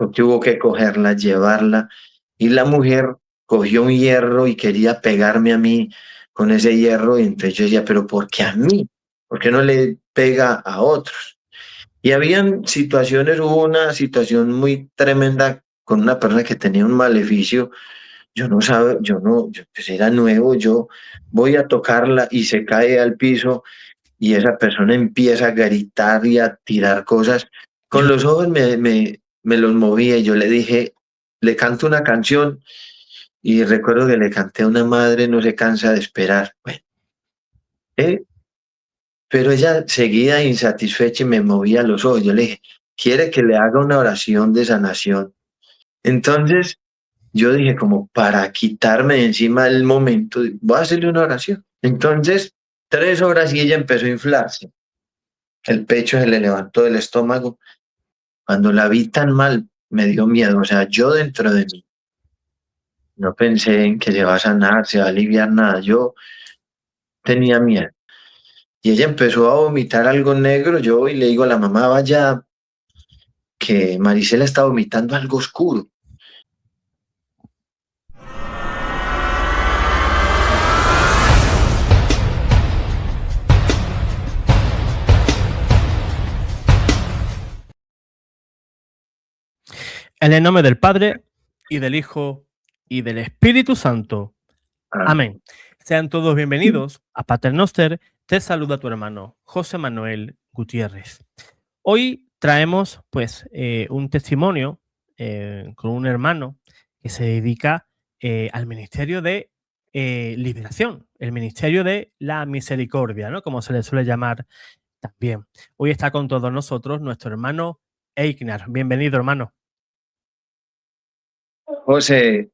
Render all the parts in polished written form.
porque hubo que cogerla, llevarla, y la mujer cogió un hierro y quería pegarme a mí con ese hierro, y entonces yo decía, pero ¿por qué a mí? ¿Por qué no le pega a otros? Y habían situaciones, hubo una situación muy tremenda con una persona que tenía un maleficio. Yo no sabe, yo no, yo, pues era nuevo, yo voy a tocarla y se cae al piso y esa persona empieza a gritar y a tirar cosas. Con los ojos me los movía y yo le dije, le canto una canción y recuerdo que le canté a una madre, no se cansa de esperar. Bueno, ¿eh? Pero ella seguía insatisfecha y me movía los ojos. Yo le dije, ¿quiere que le haga una oración de sanación? Entonces yo dije, como para quitarme de encima el momento, voy a hacerle una oración. Entonces, 3 horas y ella empezó a inflarse. El pecho se le levantó del estómago. Cuando la vi tan mal, me dio miedo. O sea, yo dentro de mí no pensé en que se va a sanar, se va a aliviar nada. Yo tenía miedo. Y ella empezó a vomitar algo negro. Yo voy y le digo a la mamá, vaya, que Marisela está vomitando algo oscuro. En el nombre del Padre, y del Hijo, y del Espíritu Santo. Amén. Sean todos bienvenidos a Pater Noster. Te saluda tu hermano José Manuel Gutiérrez. Hoy traemos pues un testimonio con un hermano que se dedica al ministerio de liberación, el ministerio de la misericordia, ¿no? Como se le suele llamar también. Hoy está con todos nosotros nuestro hermano Eichner. Bienvenido, hermano. José,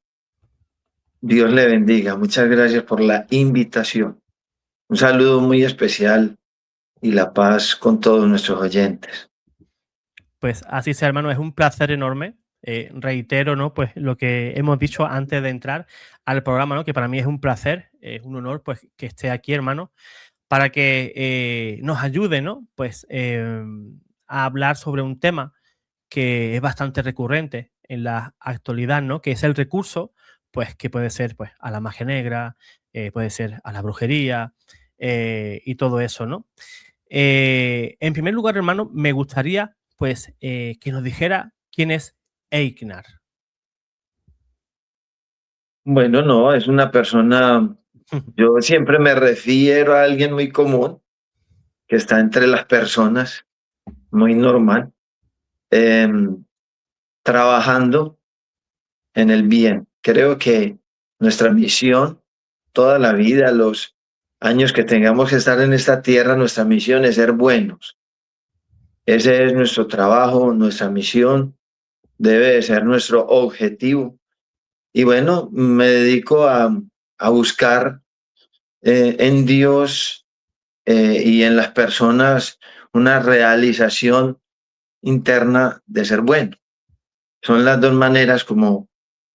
Dios le bendiga. Muchas gracias por la invitación. Un saludo muy especial y la paz con todos nuestros oyentes. Pues así sea, hermano, es un placer enorme. Reitero, ¿no? Pues lo que hemos dicho antes de entrar al programa, ¿no? Que para mí es un placer, es un honor, pues que esté aquí, hermano, para que nos ayude, ¿no? Pues a hablar sobre un tema que es bastante recurrente en la actualidad, ¿no? Que es el recurso, pues que puede ser, pues, a la magia negra, puede ser a la brujería y todo eso, ¿no? En primer lugar, hermano, me gustaría pues que nos dijera quién es Eichner. Bueno, no, es una persona, yo siempre me refiero a alguien muy común, que está entre las personas, muy normal, em, trabajando en el bien. Creo que nuestra misión, toda la vida, los años que tengamos que estar en esta tierra, nuestra misión es ser buenos. Ese es nuestro trabajo, nuestra misión, debe de ser nuestro objetivo. Y bueno, me dedico a buscar en Dios y en las personas una realización interna de ser bueno. Son las dos maneras como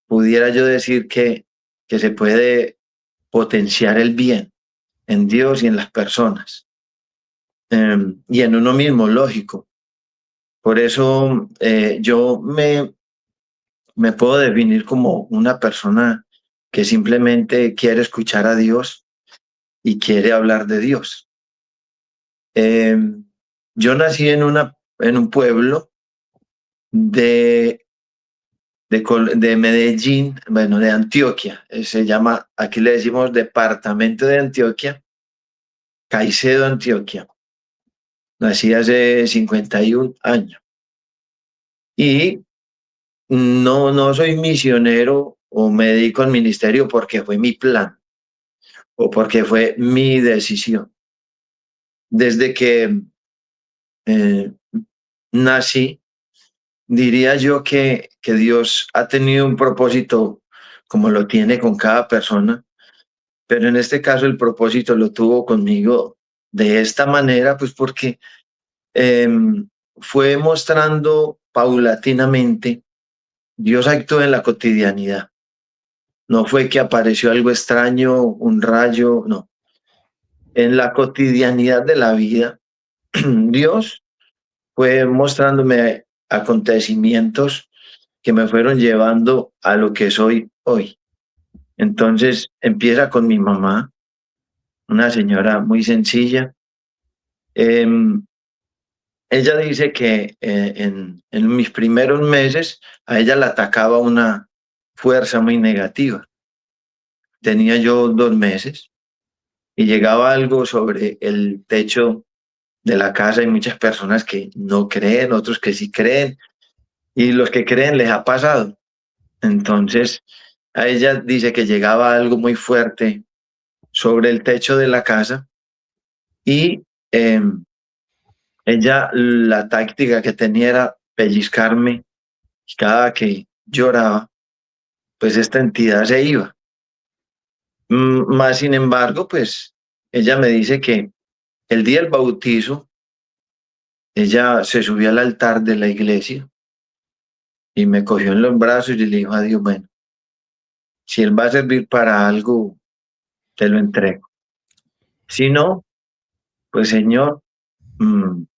pudiera yo decir que se puede potenciar el bien en Dios y en las personas. Y en uno mismo, lógico. Por eso yo me puedo definir como una persona que simplemente quiere escuchar a Dios y quiere hablar de Dios. Eh, yo nací en un pueblo de, de Medellín, bueno, de Antioquia. Se llama, aquí le decimos Departamento de Antioquia, Caicedo, Antioquia. Nací hace 51 años. Y no soy misionero o me dedico al ministerio porque fue mi plan o porque fue mi decisión. Desde que eh, nací, diría yo que Dios ha tenido un propósito como lo tiene con cada persona, pero en este caso el propósito lo tuvo conmigo de esta manera, pues porque eh, fue mostrando paulatinamente, Dios actuó en la cotidianidad. No fue que apareció algo extraño, un rayo, no. En la cotidianidad de la vida, Dios fue mostrándome acontecimientos que me fueron llevando a lo que soy hoy. Entonces empieza con mi mamá, una señora muy sencilla. Em, Ella dice que en mis primeros meses a ella la atacaba una fuerza muy negativa. Tenía yo 2 meses y llegaba algo sobre el techo de la casa. Hay muchas personas que no creen, otros que sí creen, y los que creen les ha pasado. Entonces, a ella dice que llegaba algo muy fuerte sobre el techo de la casa y ella, la táctica que tenía era pellizcarme y cada que lloraba, pues esta entidad se iba. Más sin embargo, pues ella me dice que el día del bautizo, ella se subió al altar de la iglesia y me cogió en los brazos y le dijo a Dios, bueno, si él va a servir para algo, te lo entrego. Si no, pues Señor,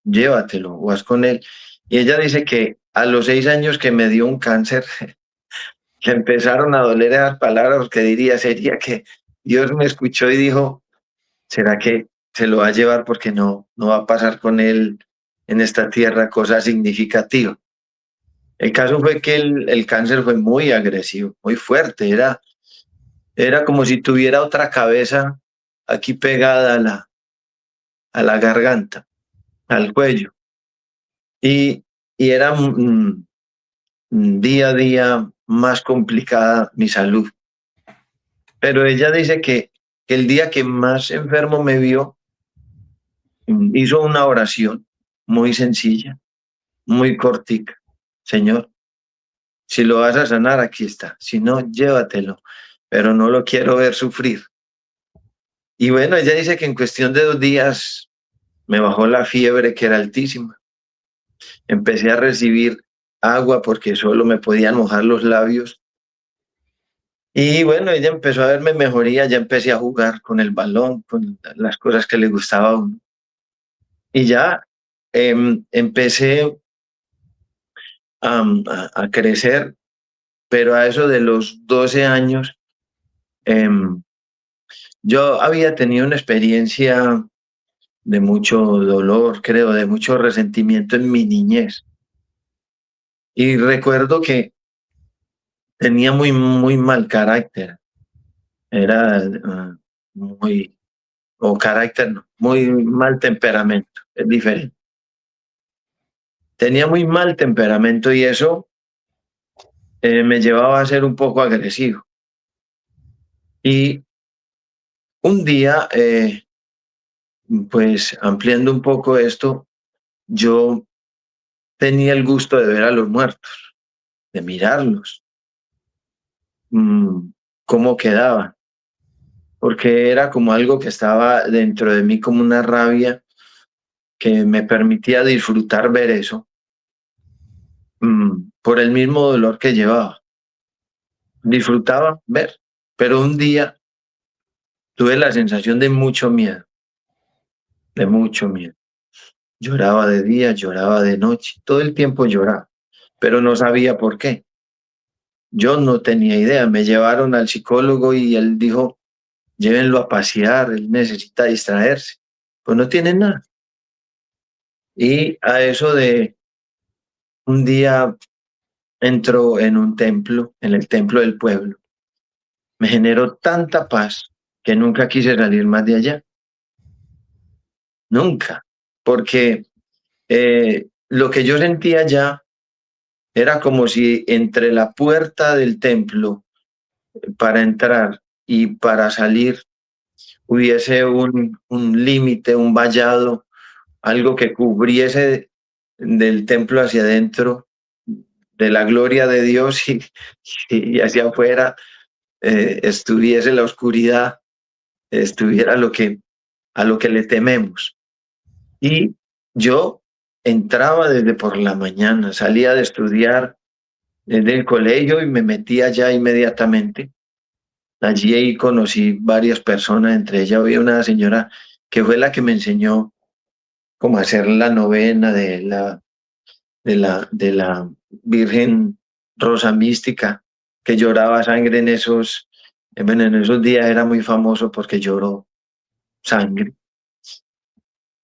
llévatelo, vas con él. Y ella dice que a los 6 años que me dio un cáncer, le empezaron a doler esas palabras, que diría, sería que Dios me escuchó y dijo, ¿será que se lo va a llevar porque no va a pasar con él en esta tierra cosa significativa? El caso fue que el cáncer fue muy agresivo, muy fuerte, era como si tuviera otra cabeza aquí pegada a la garganta, al cuello. Y, y era día a día más complicada mi salud. Pero ella dice que el día que más enfermo me vio, hizo una oración muy sencilla, muy cortica. Señor, si lo vas a sanar, aquí está. Si no, llévatelo, pero no lo quiero ver sufrir. Y bueno, ella dice que en cuestión de 2 días me bajó la fiebre, que era altísima. Empecé a recibir agua porque solo me podían mojar los labios. Y bueno, ella empezó a verme mejoría, ya empecé a jugar con el balón, con las cosas que le gustaba a uno. Y ya empecé a crecer, pero a eso de los 12 años, em, yo había tenido una experiencia de mucho dolor, creo, de mucho resentimiento en mi niñez. Y recuerdo que tenía muy, muy mal carácter. Era muy, o carácter, no, muy mal temperamento, es diferente. Tenía muy mal temperamento y eso me llevaba a ser un poco agresivo. Y un día, pues ampliando un poco esto, yo tenía el gusto de ver a los muertos, de mirarlos, cómo quedaban, porque era como algo que estaba dentro de mí, como una rabia que me permitía disfrutar ver eso, por el mismo dolor que llevaba. Disfrutaba ver, pero un día tuve la sensación de mucho miedo, de mucho miedo. Lloraba de día, lloraba de noche, todo el tiempo lloraba, pero no sabía por qué. Yo no tenía idea. Me llevaron al psicólogo y él dijo, llévenlo a pasear, él necesita distraerse. Pues no tiene nada. Y a eso de un día entró en un templo, en el templo del pueblo. Me generó tanta paz que nunca quise salir más de allá. Nunca. Porque lo que yo sentía allá era como si entre la puerta del templo para entrar y para salir hubiese un límite, un vallado, algo que cubriese del templo hacia adentro, de la gloria de Dios y hacia afuera estuviese la oscuridad, estuviera a lo que le tememos. Y yo entraba desde por la mañana, salía de estudiar desde el colegio y me metía ya inmediatamente. Allí conocí varias personas, entre ellas había una señora que fue la que me enseñó cómo hacer la novena de la Virgen Rosa Mística, que lloraba sangre bueno, en esos días era muy famoso porque lloró sangre.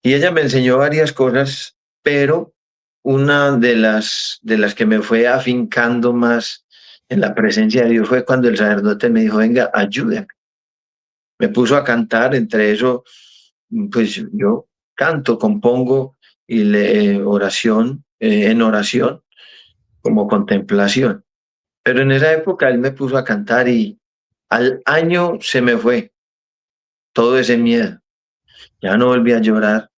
Y ella me enseñó varias cosas, pero una de las que me fue afincando más en la presencia de Dios fue cuando el sacerdote me dijo, venga, ayúdame. Me puso a cantar, entre eso, pues yo canto, compongo y oración, en oración, como contemplación. Pero en esa época él me puso a cantar y al año se me fue todo ese miedo. Ya no volví a llorar,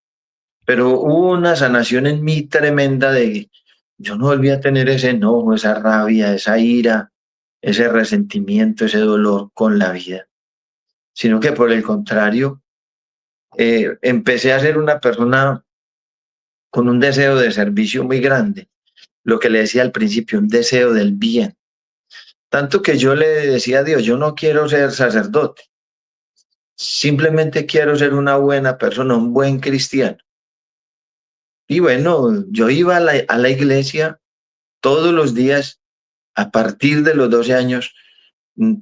pero hubo una sanación en mí tremenda de yo no volví a tener ese enojo, esa rabia, esa ira, ese resentimiento, ese dolor con la vida, sino que por el contrario, empecé a ser una persona con un deseo de servicio muy grande, lo que le decía al principio, un deseo del bien. Tanto que yo le decía a Dios, yo no quiero ser sacerdote, simplemente quiero ser una buena persona, un buen cristiano. Y bueno, yo iba a la iglesia todos los días, a partir de los 12 años,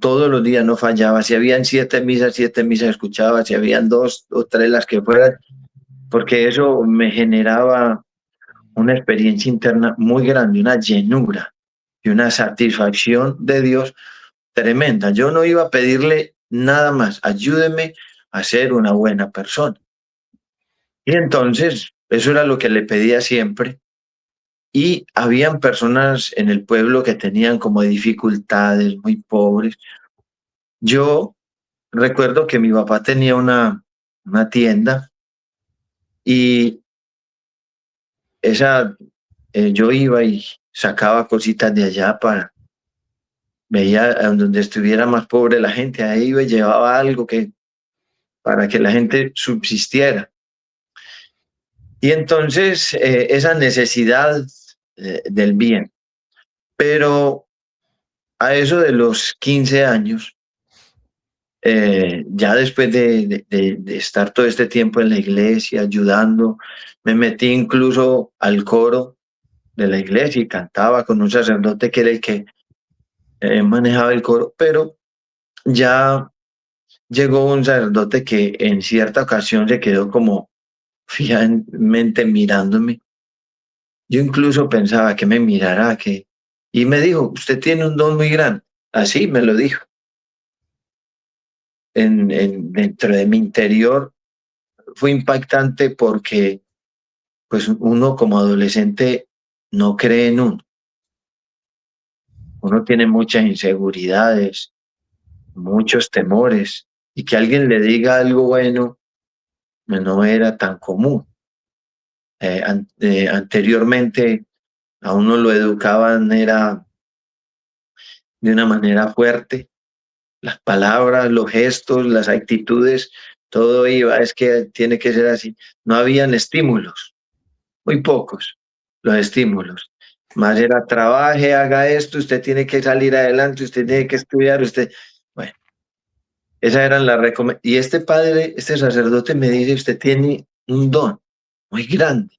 todos los días no fallaba. Si habían 7 misas escuchaba, si habían 2 o 3 las que fueran, porque eso me generaba una experiencia interna muy grande, una llenura y una satisfacción de Dios tremenda. Yo no iba a pedirle nada más, ayúdeme a ser una buena persona. Y entonces, eso era lo que le pedía siempre. Y habían personas en el pueblo que tenían como dificultades, muy pobres. Yo recuerdo que mi papá tenía una tienda y esa, yo iba y sacaba cositas de allá veía a donde estuviera más pobre la gente, ahí iba y llevaba algo para que la gente subsistiera. Y entonces esa necesidad del bien. Pero a eso de los 15 años, ya después de estar todo este tiempo en la iglesia, ayudando, me metí incluso al coro de la iglesia y cantaba con un sacerdote que era el que manejaba el coro, pero ya llegó un sacerdote que en cierta ocasión se quedó como fijamente mirándome. Yo incluso pensaba que me mirará, y me dijo, usted tiene un don muy grande. Así me lo dijo. Dentro de mi interior fue impactante porque pues uno como adolescente no cree en uno tiene muchas inseguridades, muchos temores, y que alguien le diga algo bueno no era tan común. Anteriormente a uno lo educaban era de una manera fuerte, las palabras, los gestos, las actitudes, todo iba, es que tiene que ser así. No habían estímulos, muy pocos los estímulos. Más era trabaje, haga esto, usted tiene que salir adelante, usted tiene que estudiar, usted, bueno, esas eran las recomendaciones. Y este padre, este sacerdote me dice, usted tiene un don muy grande.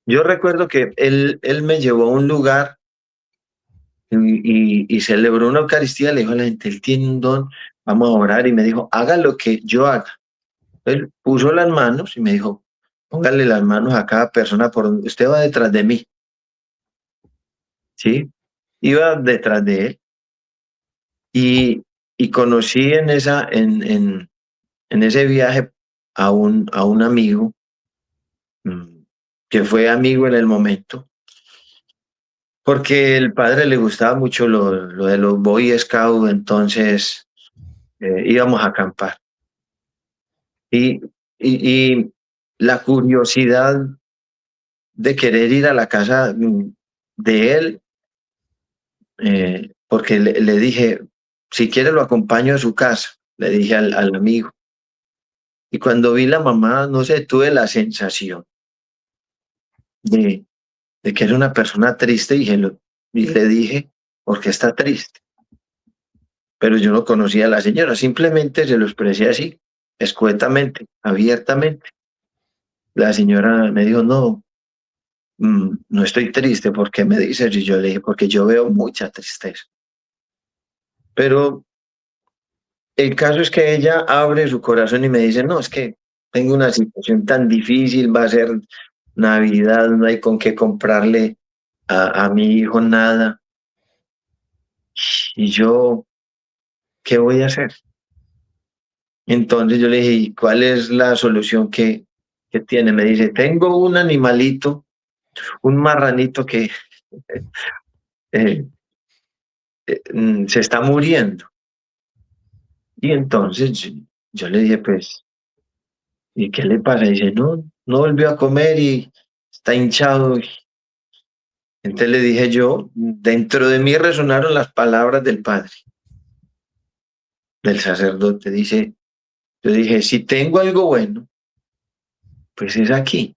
Yo recuerdo que él me llevó a un lugar y celebró una Eucaristía, le dijo a la gente, él tiene un don, vamos a orar, y me dijo, haga lo que yo haga. Él puso las manos y me dijo, póngale las manos a cada persona por donde usted va detrás de mí, ¿sí? Iba detrás de él y conocí en ese viaje a un amigo que fue amigo en el momento, porque el padre le gustaba mucho lo de los Boy Scouts, entonces íbamos a acampar. Y, y la curiosidad de querer ir a la casa de él, porque le dije, si quiere lo acompaño a su casa, le dije al amigo. Y cuando vi la mamá, no sé, tuve la sensación de, de que era una persona triste y le dije, ¿por qué está triste? Pero yo no conocía a la señora, simplemente se lo expresé así, escuetamente, abiertamente. La señora me dijo, no, no estoy triste, ¿por qué me dices? Y yo le dije, porque yo veo mucha tristeza. Pero el caso es que ella abre su corazón y me dice, no, es que tengo una situación tan difícil, va a ser Navidad, no hay con qué comprarle a mi hijo nada. Y yo, ¿qué voy a hacer? Entonces yo le dije, ¿y cuál es la solución que tiene? Me dice, tengo un animalito, un marranito que eh, se está muriendo. Y entonces yo le dije, pues, ¿y qué le pasa? Y dice, no, no volvió a comer y está hinchado. Entonces le dije yo, dentro de mí resonaron las palabras del padre, del sacerdote. Dice, yo dije, si tengo algo bueno, pues es aquí.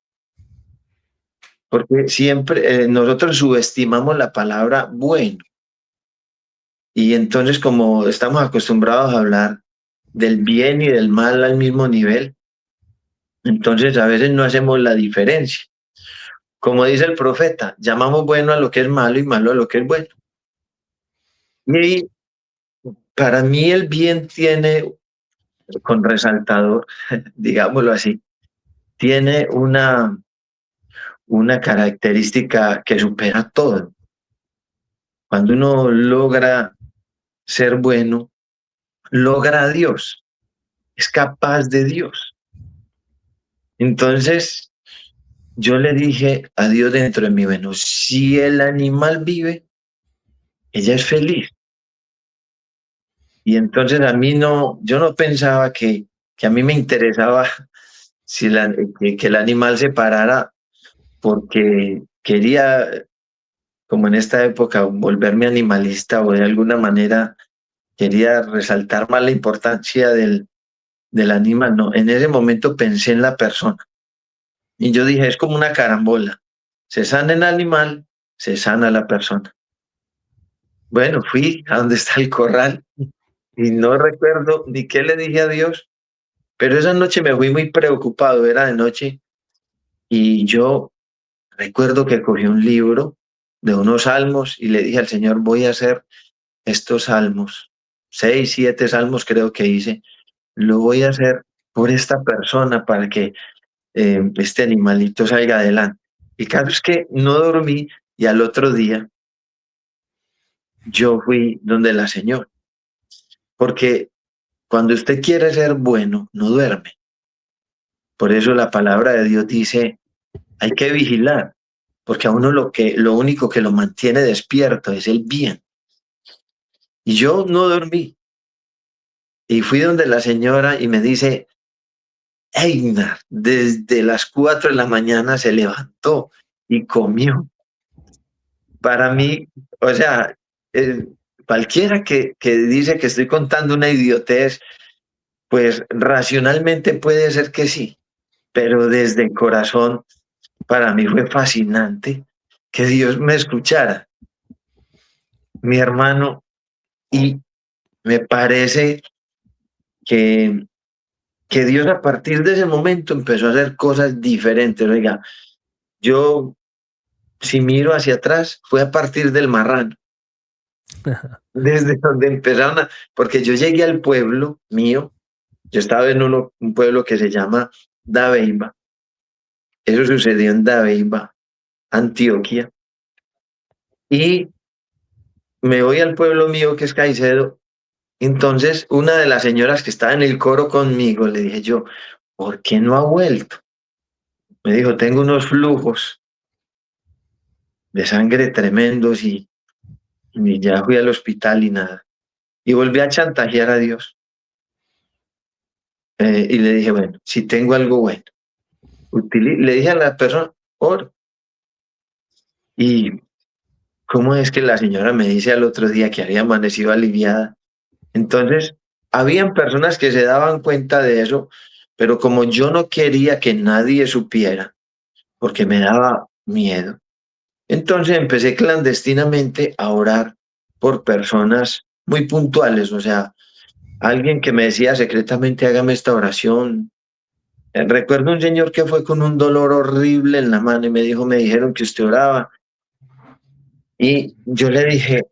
Porque siempre nosotros subestimamos la palabra bueno. Y entonces como estamos acostumbrados a hablar del bien y del mal al mismo nivel, entonces a veces no hacemos la diferencia. Como dice el profeta, llamamos bueno a lo que es malo y malo a lo que es bueno. Y para mí el bien tiene, con resaltador, digámoslo así, tiene una característica que supera todo. Cuando uno logra ser bueno, logra a Dios, es capaz de Dios. Entonces, yo le dije a Dios dentro de mí, bueno, si el animal vive, ella es feliz. Y entonces a mí no, yo no pensaba que a mí me interesaba si que el animal se parara porque quería, como en esta época, volverme animalista o de alguna manera quería resaltar más la importancia del animal. No, en ese momento pensé en la persona y yo dije, es como una carambola. Se sana el animal, se sana la persona. Bueno, fui a donde está el corral y no recuerdo ni qué le dije a Dios, pero esa noche me fui muy preocupado, era de noche, y yo recuerdo que cogí un libro de unos salmos y le dije al Señor, voy a hacer estos salmos, 6, 7 salmos creo que hice, lo voy a hacer por esta persona para que este animalito salga adelante. Y claro es que no dormí y al otro día yo fui donde la señora, porque cuando usted quiere ser bueno, no duerme. Por eso la palabra de Dios dice, hay que vigilar, porque a uno lo único que lo mantiene despierto es el bien. Y yo no dormí. Y fui donde la señora y me dice, Einar, desde las 4 de la mañana se levantó y comió. Para mí, o sea, eh, cualquiera que dice que estoy contando una idiotez, pues racionalmente puede ser que sí, pero desde el corazón para mí fue fascinante que Dios me escuchara, mi hermano, y me parece que, que Dios a partir de ese momento empezó a hacer cosas diferentes. Oiga, yo si miro hacia atrás, fue a partir del marrano, desde donde empezaron a, porque yo llegué al pueblo mío, yo estaba en un pueblo que se llama Dabeiba, eso sucedió en Dabeiba, Antioquia, y me voy al pueblo mío que es Caicedo. Entonces, una de las señoras que estaba en el coro conmigo, le dije yo, ¿por qué no ha vuelto? Me dijo, tengo unos flujos de sangre tremendos y ya fui al hospital y nada. Y volví a chantajear a Dios. Y le dije, bueno, si tengo algo bueno, le dije a la persona, oro. Y cómo es que la señora me dice al otro día que había amanecido aliviada. Entonces, habían personas que se daban cuenta de eso, pero como yo no quería que nadie supiera, porque me daba miedo, entonces empecé clandestinamente a orar por personas muy puntuales, o sea, alguien que me decía secretamente, hágame esta oración, Recuerdo un señor que fue con un dolor horrible en la mano y me dijeron que usted oraba. Y yo le dije,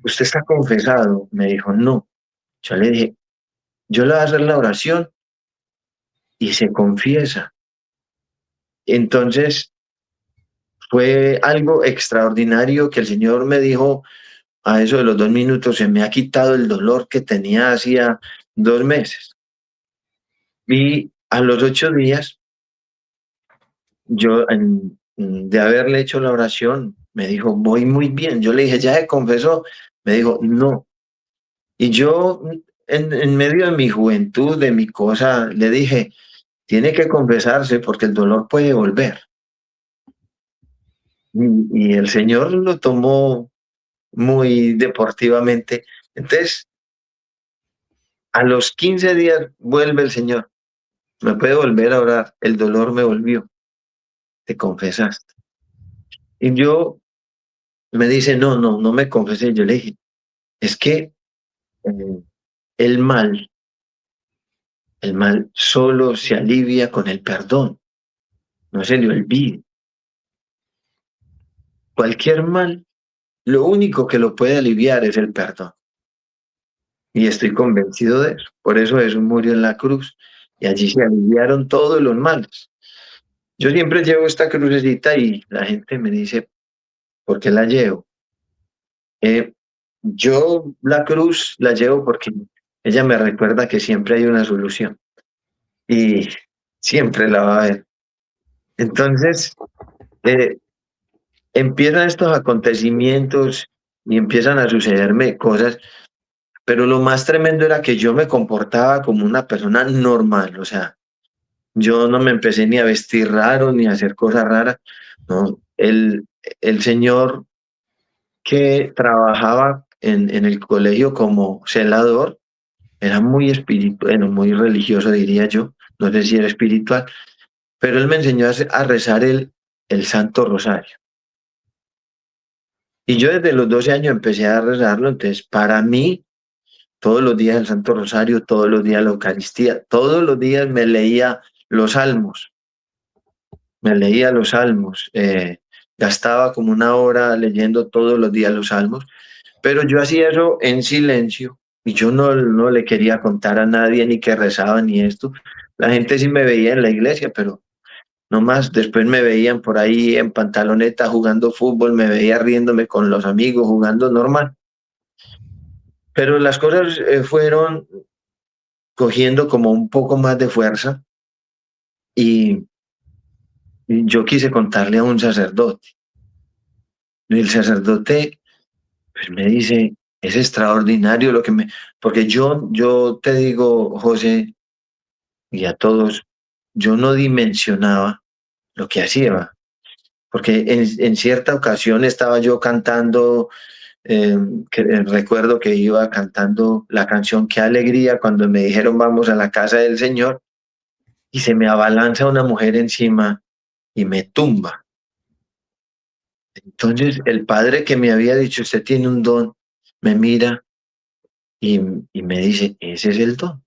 ¿usted está confesado? Me dijo, no. Yo le dije, yo le voy a hacer la oración y se confiesa. Entonces fue algo extraordinario que el Señor me dijo a eso de los 2 minutos, se me ha quitado el dolor que tenía hacía 2 meses. Y a los 8 días, yo de haberle hecho la oración, me dijo, voy muy bien. Yo le dije, ¿ya se confesó? Me dijo, no. Y yo, en medio de mi juventud, de mi cosa, le dije, tiene que confesarse porque el dolor puede volver. Y el Señor lo tomó muy deportivamente. Entonces, a los 15 días vuelve el Señor. Me puede volver a orar. El dolor me volvió. Te confesaste. Y yo me dice, no, no, no me confesé. Yo le dije, es que eh, el mal, el mal solo se alivia con el perdón. No se le olvide. Cualquier mal, lo único que lo puede aliviar es el perdón. Y estoy convencido de eso. Por eso Jesús murió en la cruz y allí se aliviaron todos los males. Yo siempre llevo esta crucecita y la gente me dice, ¿por qué la llevo? Eh, yo la cruz la llevo porque ella me recuerda que siempre hay una solución y siempre la va a haber. Entonces, eh, empiezan estos acontecimientos y empiezan a sucederme cosas, pero lo más tremendo era que yo me comportaba como una persona normal, o sea, yo no me empecé ni a vestir raro ni a hacer cosas raras, no, el señor que trabajaba en el colegio como celador, era muy espiritual, muy religioso, diría yo, no sé si era espiritual, pero él me enseñó a rezar el Santo Rosario. Y yo desde los 12 años empecé a rezarlo, entonces para mí, todos los días el Santo Rosario, todos los días la Eucaristía, todos los días me leía los salmos, gastaba como 1 hora leyendo todos los días los salmos. Pero yo hacía eso en silencio y yo no le quería contar a nadie ni que rezaba ni esto. La gente sí me veía en la iglesia, pero no más. Después me veían por ahí en pantaloneta jugando fútbol, me veía riéndome con los amigos, jugando normal. Pero las cosas fueron cogiendo como un poco más de fuerza y, y yo quise contarle a un sacerdote. Y el sacerdote pues me dice, es extraordinario lo que me... Porque yo te digo, José, y a todos, yo no dimensionaba lo que hacía, porque en cierta ocasión estaba yo cantando, recuerdo que iba cantando la canción Qué alegría cuando me dijeron vamos a la casa del Señor y se me abalanza una mujer encima y me tumba. Entonces el padre que me había dicho, usted tiene un don, me mira y, y me dice, ese es el don.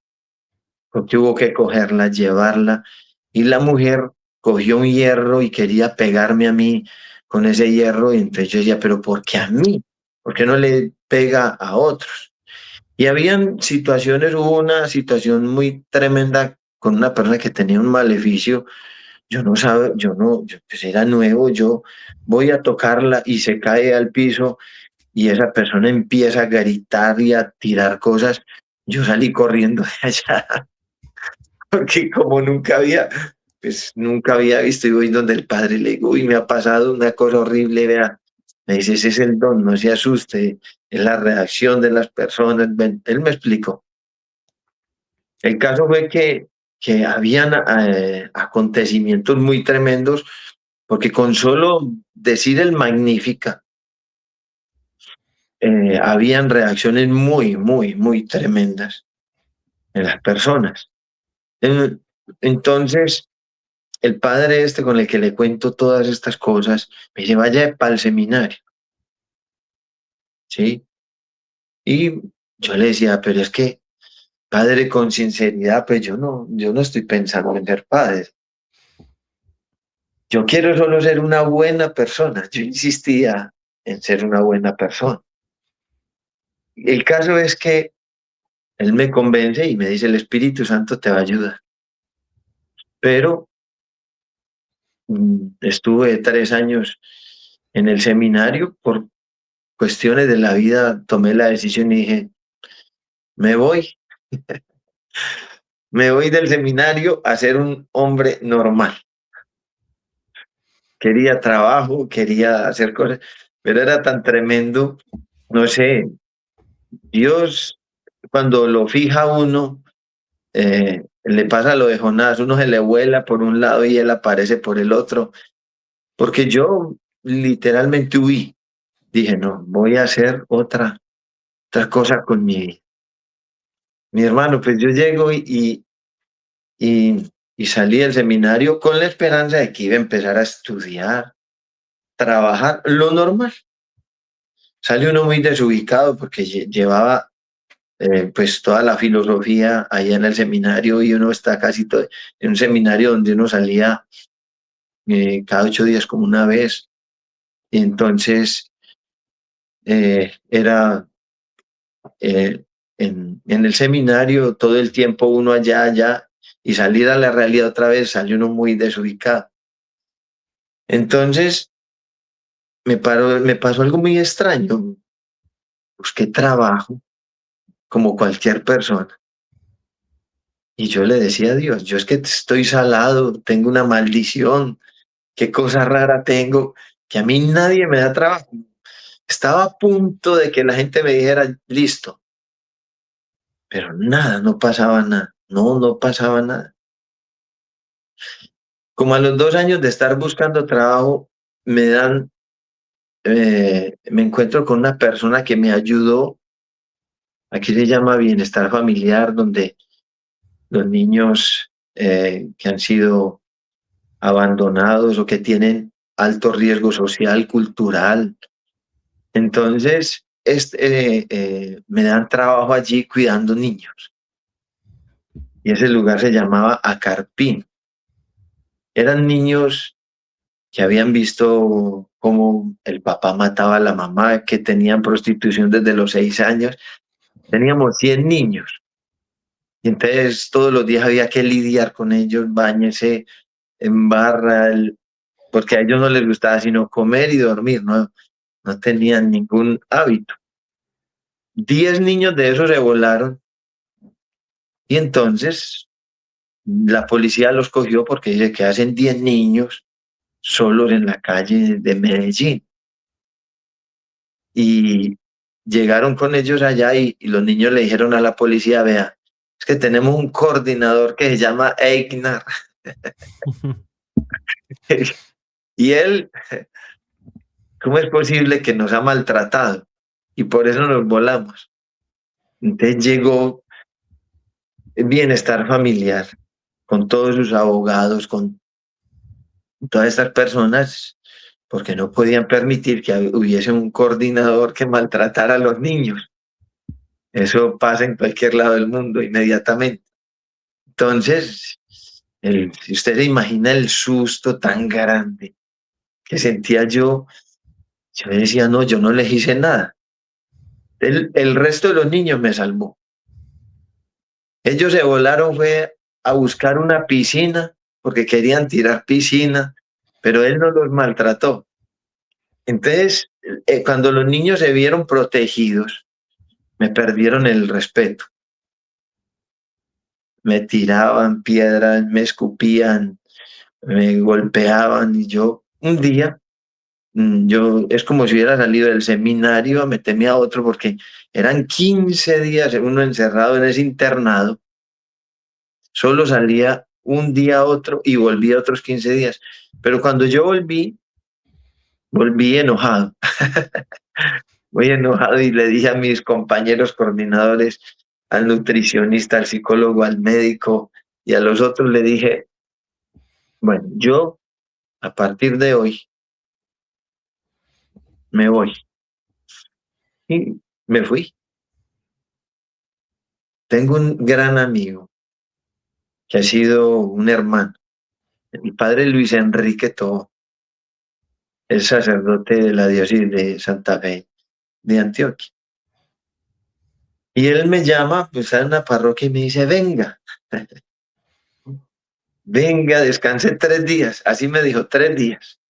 Porque hubo que cogerla, llevarla, y la mujer cogió un hierro y quería pegarme a mí con ese hierro, y entonces yo decía, pero ¿por qué a mí? ¿Por qué no le pega a otros? Y habían situaciones, hubo una situación muy tremenda con una persona que tenía un maleficio, yo no sabe, yo no, yo pues era nuevo, yo voy a tocarla y se cae al piso y esa persona empieza a gritar y a tirar cosas, yo salí corriendo de allá porque como nunca había visto, y voy donde el padre le digo, uy, me ha pasado una cosa horrible, vea, me dice, ese es el don, no se asuste, es la reacción de las personas, él me explicó. El caso fue que habían acontecimientos muy tremendos, porque con solo decir el Magnífica, habían reacciones muy, muy, muy tremendas en las personas. En- Entonces, el padre este con el que le cuento todas estas cosas, me dice, vaya para el seminario, ¿sí? Y yo le decía, pero es que padre con sinceridad, pues yo no estoy pensando en ser padre. Yo quiero solo ser una buena persona. Yo insistía en ser una buena persona. El caso es que él me convence y me dice, el Espíritu Santo te va a ayudar. Pero estuve 3 años en el seminario por cuestiones de la vida, tomé la decisión y dije, me voy, me voy del seminario a ser un hombre normal. Quería trabajo, quería hacer cosas, pero era tan tremendo, no sé, Dios cuando lo fija a uno, le pasa lo de Jonás, uno se le vuela por un lado y él aparece por el otro, porque yo literalmente huí, dije, no, voy a hacer otra cosa con mi hermano, pues yo llego y salí del seminario con la esperanza de que iba a empezar a estudiar, trabajar, lo normal. Sale uno muy desubicado porque llevaba pues toda la filosofía allá en el seminario y uno está casi todo en un seminario donde uno salía cada 8 días como una vez. Y entonces era en el seminario todo el tiempo uno allá y salir a la realidad otra vez sale uno muy desubicado. Entonces me pasó algo muy extraño. Busqué trabajo como cualquier persona. Y yo le decía a Dios, yo es que estoy salado, tengo una maldición, qué cosa rara tengo, que a mí nadie me da trabajo. Estaba a punto de que la gente me dijera, listo, pero nada, no pasaba nada, no pasaba nada. Como a los 2 años de estar buscando trabajo, me encuentro con una persona que me ayudó, aquí se llama bienestar familiar, donde los niños que han sido abandonados o que tienen alto riesgo social, cultural. Entonces, me dan trabajo allí cuidando niños. Y ese lugar se llamaba Acarpín. Eran niños que habían visto cómo el papá mataba a la mamá, que tenían prostitución desde los 6 años. Teníamos 100 niños. Y entonces todos los días había que lidiar con ellos, báñese, en barra, porque a ellos no les gustaba sino comer y dormir, no tenían ningún hábito. 10 niños de esos se volaron y entonces la policía los cogió porque dice que hacen 10 niños solos en la calle de Medellín. Y llegaron con ellos allá y los niños le dijeron a la policía, vea, es que tenemos un coordinador que se llama Eignar y él, ¿cómo es posible que nos ha maltratado? Y por eso nos volamos. Entonces llegó bienestar familiar con todos sus abogados, con todas estas personas, porque no podían permitir que hubiese un coordinador que maltratara a los niños. Eso pasa en cualquier lado del mundo inmediatamente. Entonces, si usted se imagina el susto tan grande que sentía yo decía, no, yo no les hice nada. El resto de los niños me salvó. Ellos se volaron, fue a buscar una piscina porque querían tirar piscina, pero él no los maltrató. Entonces, cuando los niños se vieron protegidos, me perdieron el respeto. Me tiraban piedras, me escupían, me golpeaban y yo un día, es como si hubiera salido del seminario a meterme a otro porque eran 15 días uno encerrado en ese internado, solo salía un día a otro y volvía otros 15 días. Pero cuando yo volví enojado. Muy enojado y le dije a mis compañeros coordinadores, al nutricionista, al psicólogo, al médico y a los otros, le dije, bueno, yo a partir de hoy me voy. Y me fui. tengo un gran amigo que ha sido un hermano, el padre Luis Enrique Tobón, el sacerdote de la diócesis de Santa Fe de Antioquia. Y él me llama, pues a una parroquia y me dice, venga, venga, descanse 3 días. Así me dijo, 3 días.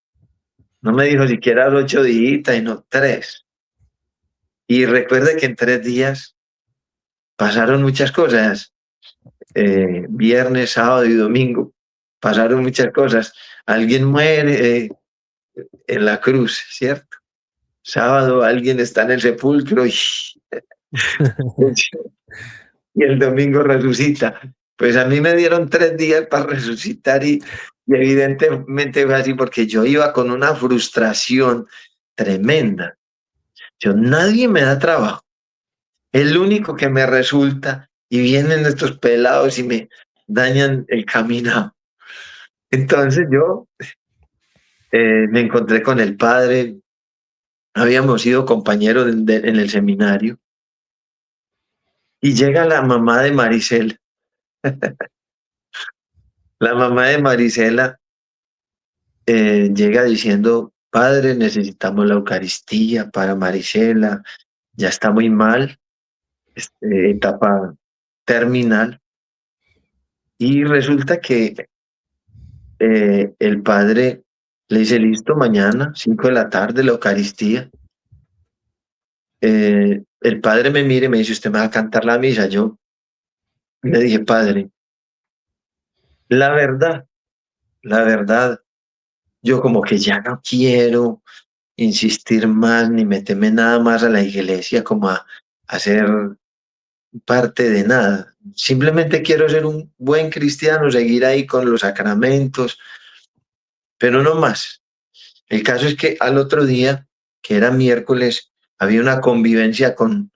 No me dijo siquiera 8 días, y no 3. Y recuerde que en 3 días pasaron muchas cosas. Viernes, sábado y domingo pasaron muchas cosas. Alguien muere en la cruz, ¿cierto? Sábado alguien está en el sepulcro y el domingo resucita. Pues a mí me dieron 3 días para resucitar y evidentemente fue así porque yo iba con una frustración tremenda. Nadie me da trabajo. El único que me resulta y vienen estos pelados y me dañan el camino. Entonces yo me encontré con el padre, habíamos sido compañeros en el seminario y llega la mamá de Marisela. La mamá de Marisela llega diciendo, padre, necesitamos la Eucaristía para Marisela, ya está muy mal, etapa terminal. Y resulta que el padre le dice, listo, mañana, 5 de la tarde, la Eucaristía. El padre me mira y me dice, usted me va a cantar la misa. Yo le dije, padre, la verdad, la verdad, yo como que ya no quiero insistir más ni meterme nada más a la iglesia como a ser parte de nada. Simplemente quiero ser un buen cristiano, seguir ahí con los sacramentos, pero no más. El caso es que al otro día, que era miércoles, había una convivencia con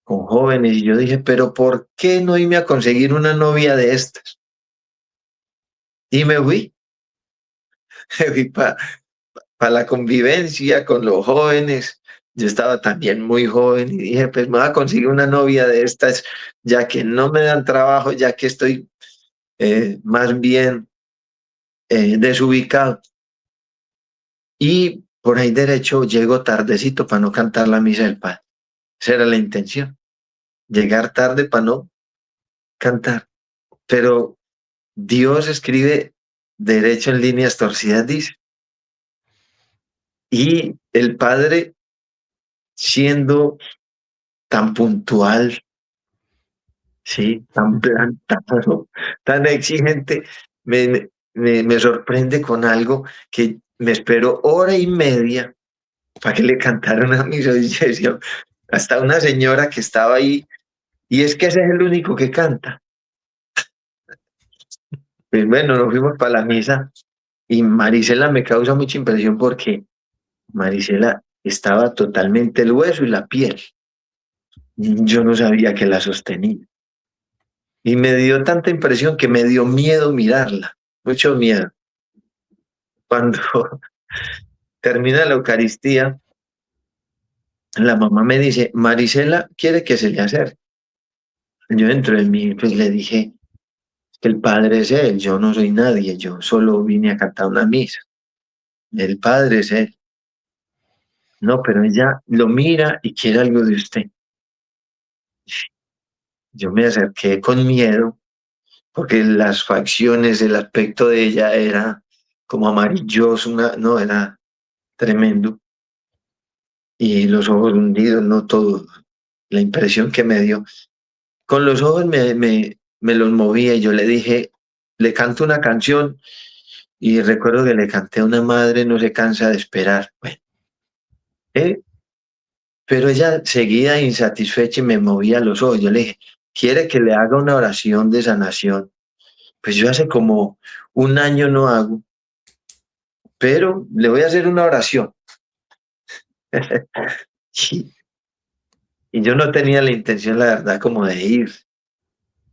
jóvenes y yo dije, pero ¿por qué no irme a conseguir una novia de estas? Y me fui, me fui para la convivencia con los jóvenes. Yo estaba también muy joven y dije, pues me voy a conseguir una novia de estas, ya que no me dan trabajo, ya que estoy más bien desubicado. Y por ahí derecho llego tardecito para no cantar la misa del padre. Esa era la intención, llegar tarde para no cantar. Pero Dios escribe derecho en líneas torcidas, dice. Y el padre, siendo tan puntual, sí, tan plantado, tan exigente, me sorprende con algo que me esperó 1 hora y media para que le cantara una misa. Y yo decía, hasta una señora que estaba ahí, y es que ese es el único que canta. Pues bueno, nos fuimos para la misa y Marisela me causa mucha impresión porque Marisela estaba totalmente el hueso y la piel. Yo no sabía que la sostenía. Y me dio tanta impresión que me dio miedo mirarla, mucho miedo. Cuando termina la Eucaristía, la mamá me dice, Marisela quiere que se le acerque. Yo dentro de mí, pues le dije, que el padre es él, yo no soy nadie, yo solo vine a cantar una misa. El padre es él. No, pero ella lo mira y quiere algo de usted. Yo me acerqué con miedo porque las facciones, el aspecto de ella era como amarilloso, no, era tremendo. Y los ojos hundidos, no todo, la impresión que me dio. Con los ojos me los movía y yo le dije, le canto una canción y recuerdo que le canté a una madre, no se cansa de esperar. Bueno, ¿eh? Pero ella seguía insatisfecha y me movía los ojos. Yo le dije, ¿quiere que le haga una oración de sanación? Pues yo hace como 1 año no hago, pero le voy a hacer una oración. y, y yo no tenía la intención, la verdad, como de ir,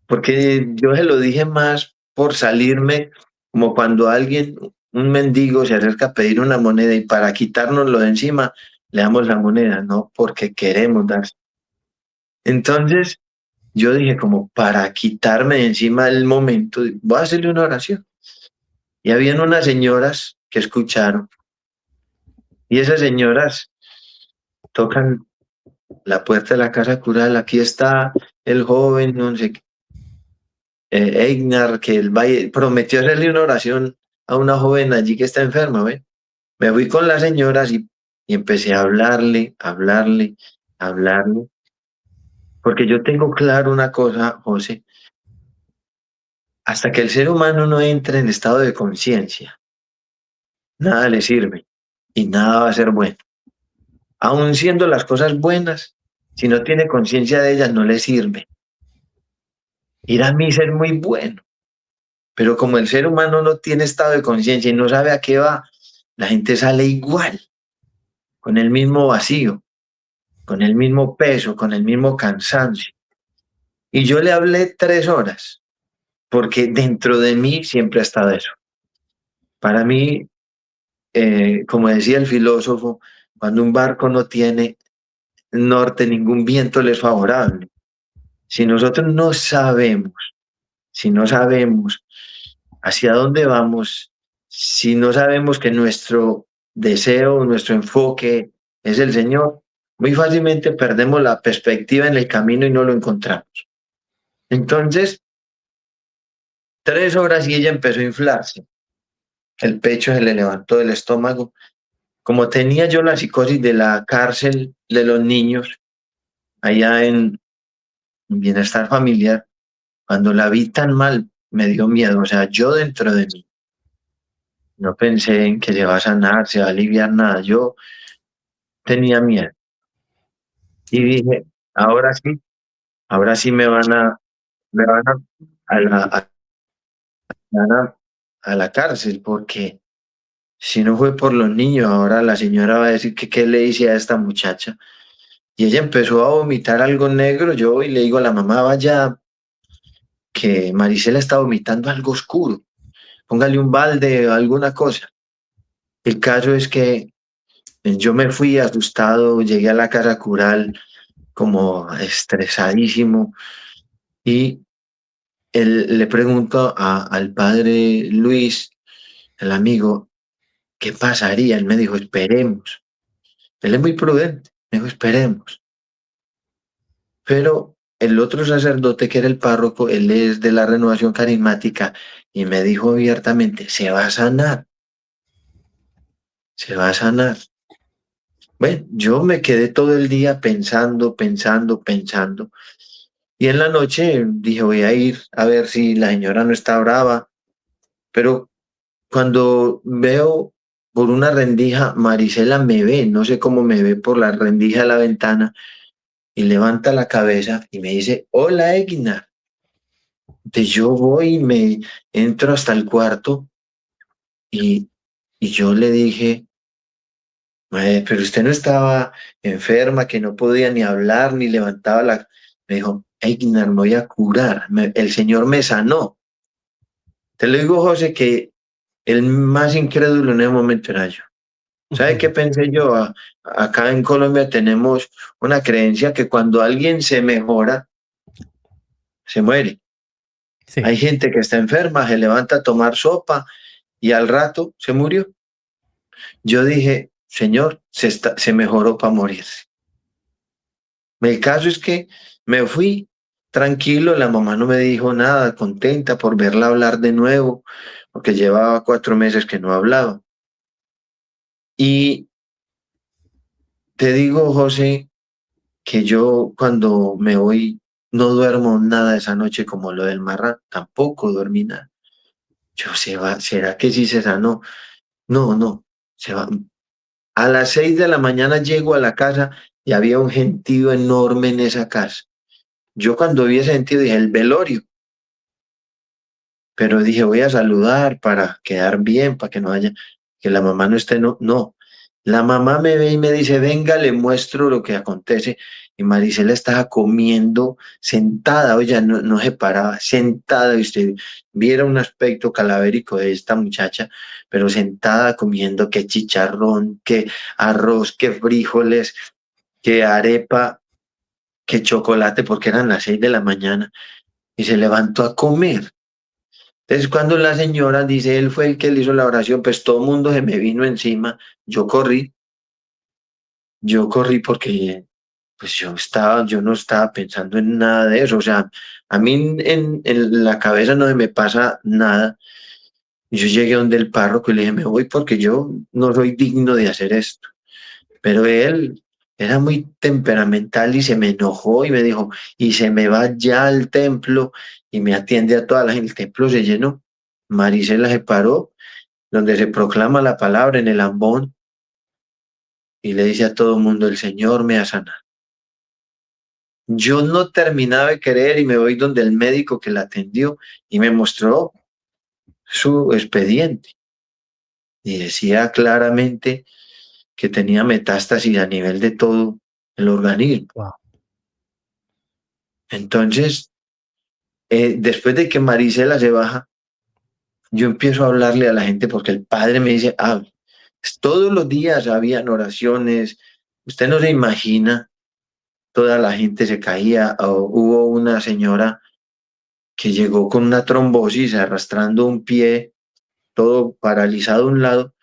porque yo se lo dije más por salirme, como cuando alguien, un mendigo, se acerca a pedir una moneda y para quitárnoslo de encima, le damos la moneda, no porque queremos dar. Entonces, yo dije como para quitarme de encima el momento, voy a hacerle una oración. Y habían unas señoras que escucharon y esas señoras tocan la puerta de la casa cural, aquí está el joven, no sé, Eignar, que él prometió hacerle una oración a una joven allí que está enferma, ¿ven? Me fui con las señoras y empecé a hablarle, hablarle, hablarle, porque yo tengo claro una cosa, José, hasta que el ser humano no entre en estado de conciencia, nada le sirve y nada va a ser bueno. Aun siendo las cosas buenas, si no tiene conciencia de ellas, no le sirve. Ir a mí ser muy bueno, pero como el ser humano no tiene estado de conciencia y no sabe a qué va, la gente sale igual, con el mismo vacío, con el mismo peso, con el mismo cansancio. Y yo le hablé 3 horas, porque dentro de mí siempre ha estado eso. Para mí, como decía el filósofo, cuando un barco no tiene norte, ningún viento le es favorable. Si nosotros no sabemos, si no sabemos hacia dónde vamos, si no sabemos que nuestro deseo, nuestro enfoque es el Señor, muy fácilmente perdemos la perspectiva en el camino y no lo encontramos. Entonces, 3 horas y ella empezó a inflarse. El pecho se le levantó del estómago. Como tenía yo la psicosis de la cárcel de los niños, allá en Bienestar Familiar, cuando la vi tan mal, me dio miedo. O sea, yo dentro de mí no pensé en que se va a sanar, se va a aliviar nada. Yo tenía miedo. Y dije, ahora sí me van a a la cárcel, porque si no fue por los niños, ahora la señora va a decir que qué le hice a esta muchacha. Y ella empezó a vomitar algo negro. Yo voy y le digo a la mamá, vaya, que Marisela está vomitando algo oscuro. Póngale un balde o alguna cosa. El caso es que yo me fui asustado, llegué a la casa cural como estresadísimo y le pregunto al padre Luis, el amigo, ¿qué pasaría? Él me dijo, esperemos. Él es muy prudente, me dijo, esperemos. Pero el otro sacerdote que era el párroco, él es de la renovación carismática y me dijo abiertamente, se va a sanar, se va a sanar. Bueno, yo me quedé todo el día pensando, pensando, pensando. Y en la noche dije, voy a ir a ver si la señora no está brava. Pero cuando veo por una rendija, Marisela me ve, no sé cómo me ve por la rendija de la ventana, y levanta la cabeza y me dice, hola, Egna. Entonces yo voy y me entro hasta el cuarto y, y yo le dije, pero usted no estaba enferma, que no podía ni hablar, ni levantaba la... Me dijo, Egna, me voy a curar, el Señor me sanó. Te lo digo, José, que el más incrédulo en ese momento era yo. ¿Sabe qué pensé yo? Acá en Colombia tenemos una creencia que cuando alguien se mejora, se muere. Sí. Hay gente que está enferma, se levanta a tomar sopa y al rato se murió. Yo dije, Señor, se mejoró para morirse. El caso es que me fui tranquilo, la mamá no me dijo nada, contenta por verla hablar de nuevo, porque llevaba 4 meses que no hablaba. Y te digo, José, que yo cuando me voy no duermo nada esa noche como lo del marrán, tampoco dormí nada. Yo ¿será que sí se sanó? No, no, se va. A las 6 de la mañana llego a la casa y había un gentío enorme en esa casa. Yo cuando vi ese gentío dije, el velorio, pero dije, voy a saludar para quedar bien, para que no haya, que la mamá no esté, no, no. La mamá me ve y me dice, venga, le muestro lo que acontece. Y Marisela estaba comiendo sentada, oye, no, no se paraba, sentada, y usted viera un aspecto calavérico de esta muchacha, pero sentada comiendo que chicharrón, que arroz, que frijoles, que arepa. que chocolate, porque eran las 6 de la mañana, y se levantó a comer. Entonces, cuando la señora dice, él fue el que le hizo la oración, pues todo el mundo se me vino encima. Yo corrí, yo corrí porque pues yo no estaba pensando en nada de eso. O sea, a mí en la cabeza no se me pasa nada. Yo llegué donde el párroco y le dije, me voy porque yo no soy digno de hacer esto. Pero él era muy temperamental y se me enojó y me dijo, y se me va ya al templo y me atiende a toda la gente. El templo se llenó. Marisela se paró donde se proclama la palabra en el ambón y le dice a todo el mundo, el Señor me ha sanado. Yo no terminaba de creer y me voy donde el médico que la atendió y me mostró su expediente y decía claramente que tenía metástasis a nivel de todo el organismo. Wow. Entonces, después de que Marisela se baja, yo empiezo a hablarle a la gente porque el padre me dice, todos los días habían oraciones, usted no se imagina, toda la gente se caía, hubo una señora que llegó con una trombosis arrastrando un pie, todo paralizado a un lado,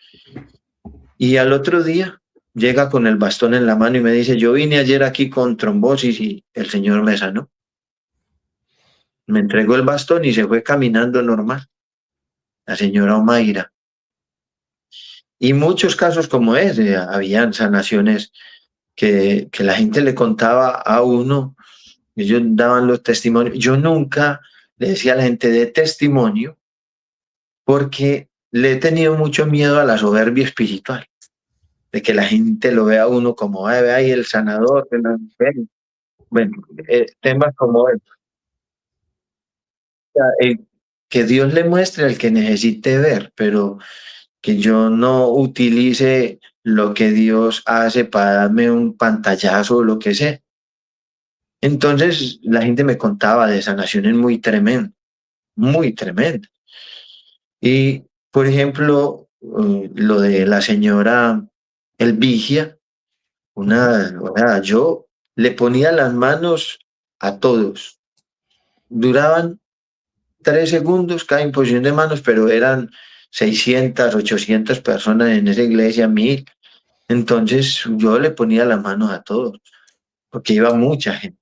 y al otro día llega con el bastón en la mano y me dice, yo vine ayer aquí con trombosis y el Señor me sanó. Me entregó el bastón y se fue caminando normal, la señora Omaira. Y muchos casos como ese, habían sanaciones que la gente le contaba a uno, ellos daban los testimonios. Yo nunca le decía a la gente de testimonio porque le he tenido mucho miedo a la soberbia espiritual, de que la gente lo vea a uno como, ay, ve ahí el sanador. Bueno, temas como que Dios le muestre al que necesite ver, pero que yo no utilice lo que Dios hace para darme un pantallazo o lo que sea. Entonces la gente me contaba de sanaciones muy muy tremendas. Y, por ejemplo, lo de la señora Elvigia, o sea, yo le ponía las manos a todos. Duraban 3 segundos cada imposición de manos, pero eran 600, 800 personas en esa iglesia, 1000. Entonces yo le ponía las manos a todos, porque iba mucha gente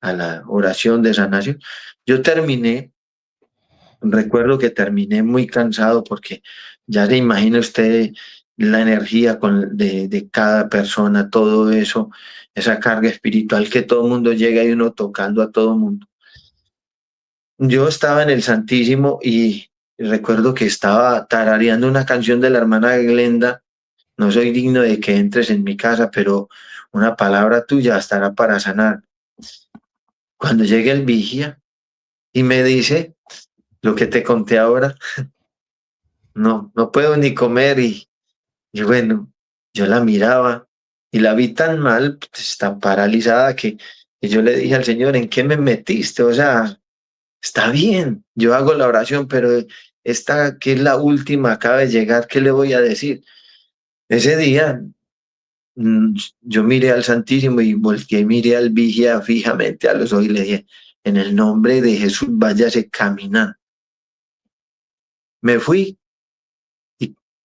a la oración de sanación. Yo terminé, recuerdo que terminé muy cansado porque ya se imagina usted la energía de cada persona, todo eso, esa carga espiritual que todo el mundo llega y uno tocando a todo el mundo. Yo estaba en el Santísimo y recuerdo que estaba tarareando una canción de la hermana Glenda, no soy digno de que entres en mi casa, pero una palabra tuya estará para sanar. Cuando llegue el vigia y me dice lo que te conté ahora, no puedo ni comer y bueno, yo la miraba y la vi tan mal, pues, tan paralizada que yo le dije al Señor, ¿en qué me metiste? O sea, está bien, yo hago la oración, pero esta que es la última acaba de llegar, ¿qué le voy a decir? Ese día yo miré al Santísimo y volteé y miré al vigía fijamente a los ojos y le dije, en el nombre de Jesús, váyase caminando. Me fui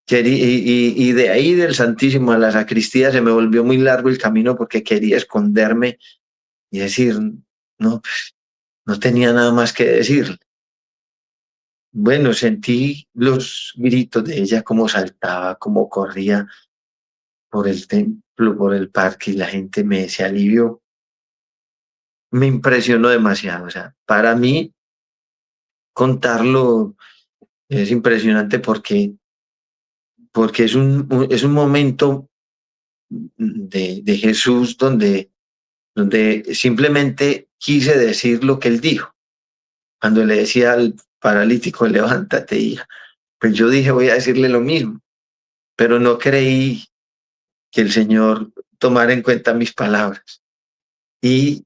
y de ahí del Santísimo a la sacristía se me volvió muy largo el camino porque quería esconderme y decir, no, pues, no tenía nada más que decir. Bueno, sentí los gritos de ella, cómo saltaba, cómo corría por el templo, por el parque y la gente se alivió. Me impresionó demasiado. O sea, para mí contarlo es impresionante porque es un momento de Jesús donde simplemente quise decir lo que él dijo. Cuando le decía al paralítico, levántate, hija, pues yo dije, voy a decirle lo mismo, pero no creí que el Señor tomara en cuenta mis palabras. Y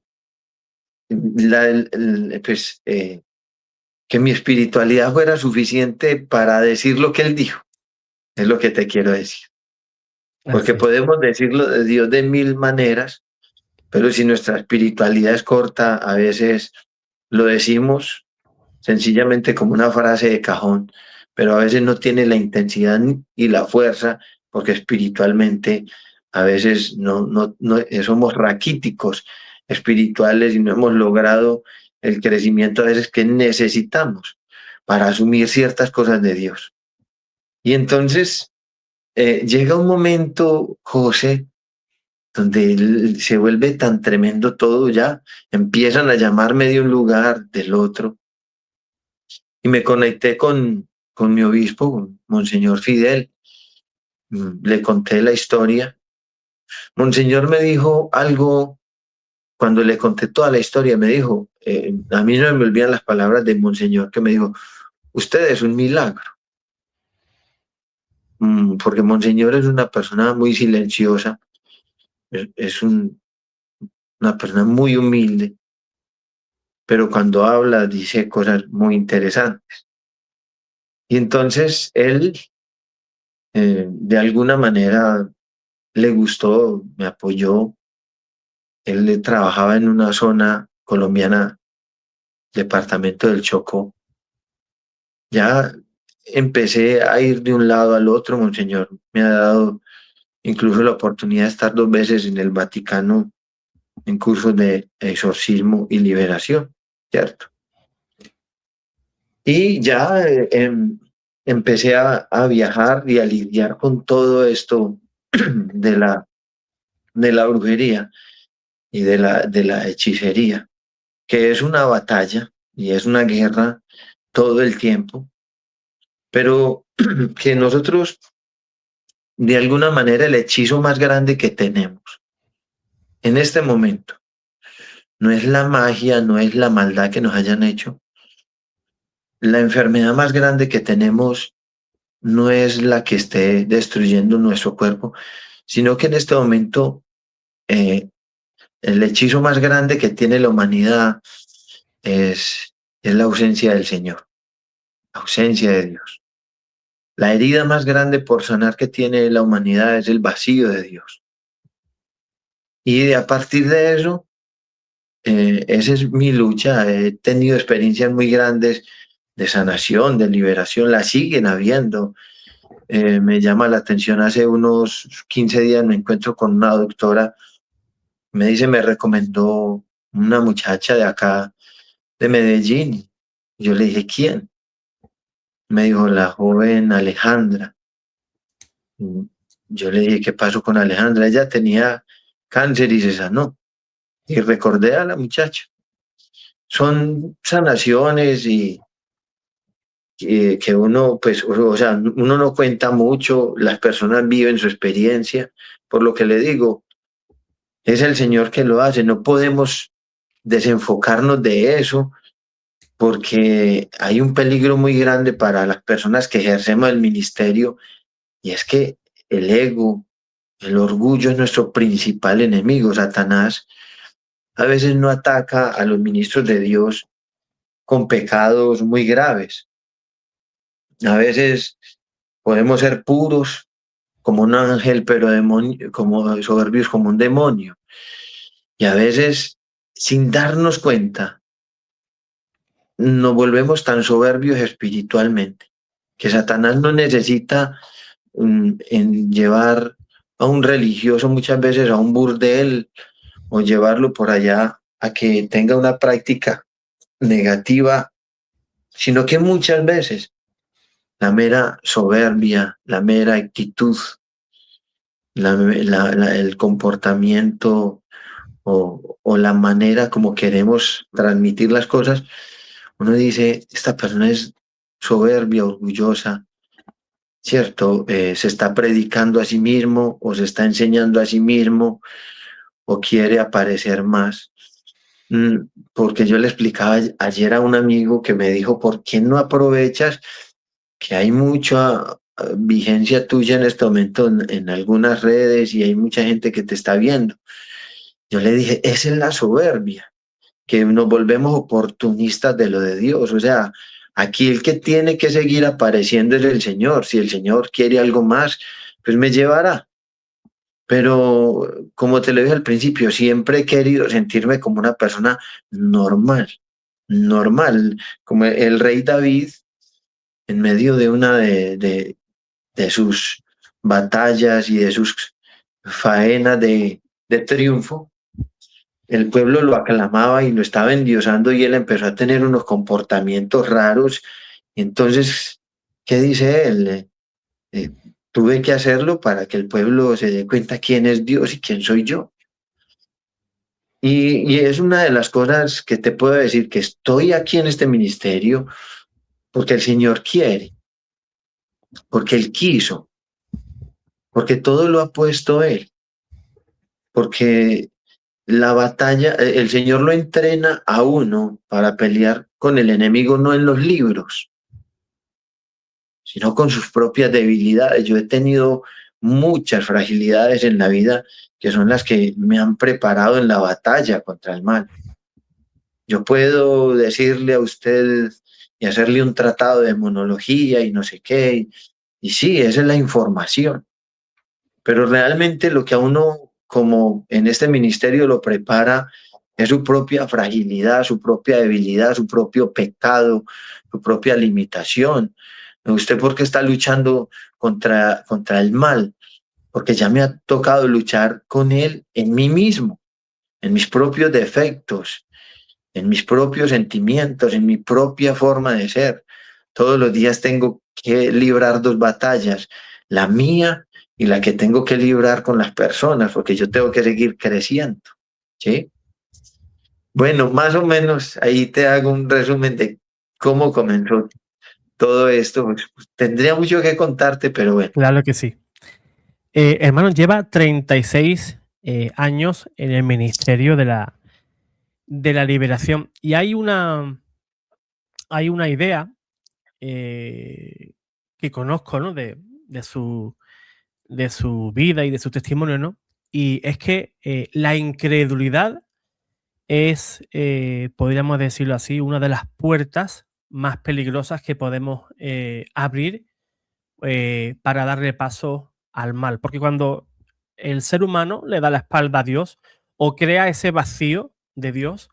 pues, que mi espiritualidad fuera suficiente para decir lo que él dijo, es lo que te quiero decir. Porque Así es. podemos decirlo de Dios de mil maneras, pero si nuestra espiritualidad es corta, a veces lo decimos sencillamente como una frase de cajón, pero a veces no tiene la intensidad y la fuerza, porque espiritualmente a veces no somos raquíticos espirituales y no hemos logrado el crecimiento a veces que necesitamos para asumir ciertas cosas de Dios. Y entonces llega un momento, José, donde se vuelve tan tremendo todo ya, empiezan a llamarme de un lugar, del otro, y me conecté con mi obispo, con Monseñor Fidel. Le conté la historia. Monseñor me dijo algo, cuando le conté toda la historia, me dijo, a mí no me olvidan las palabras de Monseñor, que me dijo, usted es un milagro. Porque Monseñor es una persona muy silenciosa, es una persona muy humilde, pero cuando habla dice cosas muy interesantes. Y entonces él, de alguna manera, le gustó, me apoyó. Él trabajaba en una zona colombiana, departamento del Chocó. Ya empecé a ir de un lado al otro, Monseñor. Me ha dado incluso la oportunidad de estar 2 veces en el Vaticano en cursos de exorcismo y liberación, ¿cierto? Y ya empecé a viajar y a lidiar con todo esto de la brujería y de la hechicería, que es una batalla y es una guerra todo el tiempo, pero que nosotros, de alguna manera, el hechizo más grande que tenemos en este momento no es la magia, no es la maldad que nos hayan hecho. La enfermedad más grande que tenemos no es la que esté destruyendo nuestro cuerpo, sino que en este momento eh, el hechizo más grande que tiene la humanidad es la ausencia del Señor, la ausencia de Dios. La herida más grande por sanar que tiene la humanidad es el vacío de Dios. Y a partir de eso, esa es mi lucha. He tenido experiencias muy grandes de sanación, de liberación, la siguen habiendo. Me llama la atención, hace unos 15 días me encuentro con una doctora, me dice, me recomendó una muchacha de acá, de Medellín. Yo le dije, ¿quién? Me dijo, la joven Alejandra. Yo le dije, ¿qué pasó con Alejandra? Ella tenía cáncer y se sanó. Y recordé a la muchacha. Son sanaciones y que uno, pues, o sea, uno no cuenta mucho, las personas viven su experiencia. Por lo que le digo, es el Señor que lo hace. No podemos desenfocarnos de eso porque hay un peligro muy grande para las personas que ejercemos el ministerio, y es que el ego, el orgullo es nuestro principal enemigo. Satanás a veces no ataca a los ministros de Dios con pecados muy graves. A veces podemos ser puros como un ángel, pero como soberbios como un demonio. Y a veces, sin darnos cuenta, nos volvemos tan soberbios espiritualmente que Satanás no necesita en llevar a un religioso muchas veces a un burdel o llevarlo por allá a que tenga una práctica negativa, sino que muchas veces la mera soberbia, la mera actitud, el comportamiento o la manera como queremos transmitir las cosas, uno dice, esta persona es soberbia, orgullosa, ¿cierto? Se está predicando a sí mismo o se está enseñando a sí mismo o quiere aparecer más. Porque yo le explicaba ayer a un amigo que me dijo, ¿por qué no aprovechas que hay mucha vigencia tuya en este momento en algunas redes y hay mucha gente que te está viendo? Yo le dije, esa es la soberbia, que nos volvemos oportunistas de lo de Dios. O sea, aquí el que tiene que seguir apareciendo es el Señor. Si el Señor quiere algo más, pues me llevará. pero como te lo dije al principio, siempre he querido sentirme como una persona normal, normal, como el rey David en medio de una de sus batallas y de sus faenas de triunfo. El pueblo lo aclamaba y lo estaba endiosando y él empezó a tener unos comportamientos raros. Entonces, ¿qué dice él? Eh, tuve que hacerlo para que el pueblo se dé cuenta quién es Dios y quién soy yo. Y es una de las cosas que te puedo decir, que estoy aquí en este ministerio porque el Señor quiere, porque Él quiso, porque todo lo ha puesto Él, porque la batalla, el Señor lo entrena a uno para pelear con el enemigo no en los libros, sino con sus propias debilidades. Yo he tenido muchas fragilidades en la vida que son las que me han preparado en la batalla contra el mal. Yo puedo decirle a usted y hacerle un tratado de monología y no sé qué, y sí, esa es la información, pero realmente lo que a uno, como en este ministerio, lo prepara es su propia fragilidad, su propia debilidad, su propio pecado, su propia limitación. ¿Usted por qué está luchando contra el mal? Porque ya me ha tocado luchar con él en mí mismo, en mis propios defectos, en mis propios sentimientos, en mi propia forma de ser. Todos los días tengo que librar dos batallas, la mía y la que tengo que librar con las personas, porque yo tengo que seguir creciendo. ¿Sí? Bueno, más o menos ahí te hago un resumen de cómo comenzó todo esto. Pues, tendría mucho que contarte, pero bueno. Claro que sí. Hermano, lleva 36 años en el ministerio de la liberación y hay una idea que conozco, ¿no? De su vida y de su testimonio, ¿no? Y es que la incredulidad es, podríamos decirlo así, una de las puertas más peligrosas que podemos abrir para darle paso al mal. Porque cuando el ser humano le da la espalda a Dios o crea ese vacío de Dios,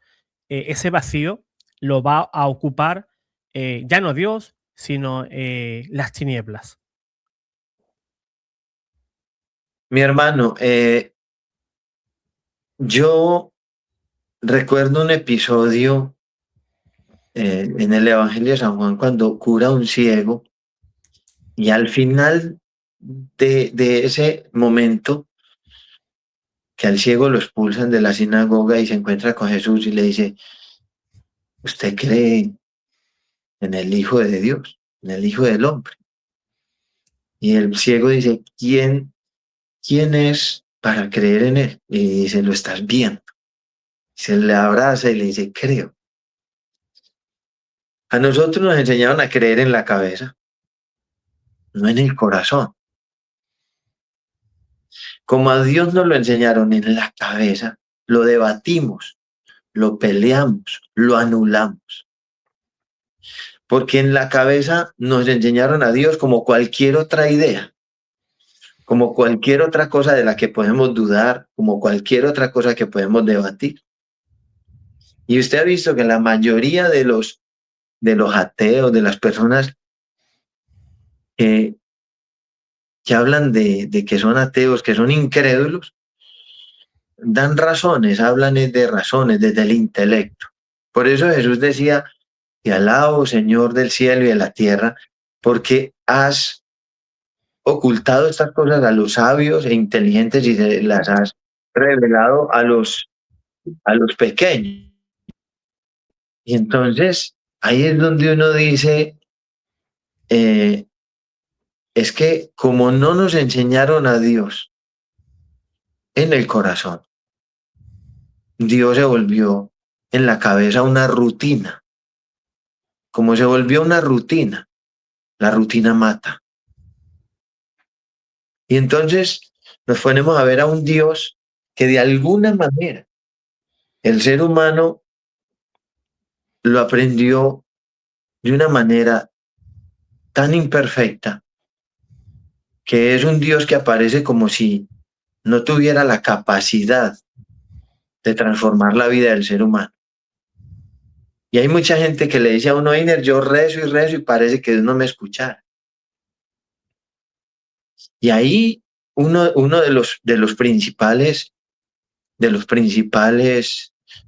ese vacío lo va a ocupar ya no Dios, sino las tinieblas. Mi hermano, yo recuerdo un episodio en el Evangelio de San Juan cuando cura a un ciego y al final de ese momento que al ciego lo expulsan de la sinagoga y se encuentra con Jesús y le dice, ¿usted cree en el Hijo de Dios, en el Hijo del Hombre? Y el ciego dice, quién es para creer en él? Y dice, lo estás viendo. Se le abraza y le dice, creo. A nosotros nos enseñaron a creer en la cabeza, no en el corazón. Como a Dios nos lo enseñaron en la cabeza, lo debatimos, lo peleamos, lo anulamos. Porque en la cabeza nos enseñaron a Dios como cualquier otra idea, como cualquier otra cosa de la que podemos dudar, como cualquier otra cosa que podemos debatir. Y usted ha visto que la mayoría de los ateos, de las personas que, que hablan de que son ateos, que son incrédulos, dan razones, hablan de razones desde el intelecto. Por eso Jesús decía, te alabo, Señor del cielo y de la tierra, porque has ocultado estas cosas a los sabios e inteligentes y se las has revelado a los pequeños. Y entonces ahí es donde uno dice, eh, es que como no nos enseñaron a Dios en el corazón, Dios se volvió en la cabeza una rutina. Como se volvió una rutina, la rutina mata. Y entonces nos ponemos a ver a un Dios que de alguna manera el ser humano lo aprendió de una manera tan imperfecta, que es un Dios que aparece como si no tuviera la capacidad de transformar la vida del ser humano. Y hay mucha gente que le dice a uno, Einer, yo rezo y parece que Dios no me escucha. Y ahí uno de los principales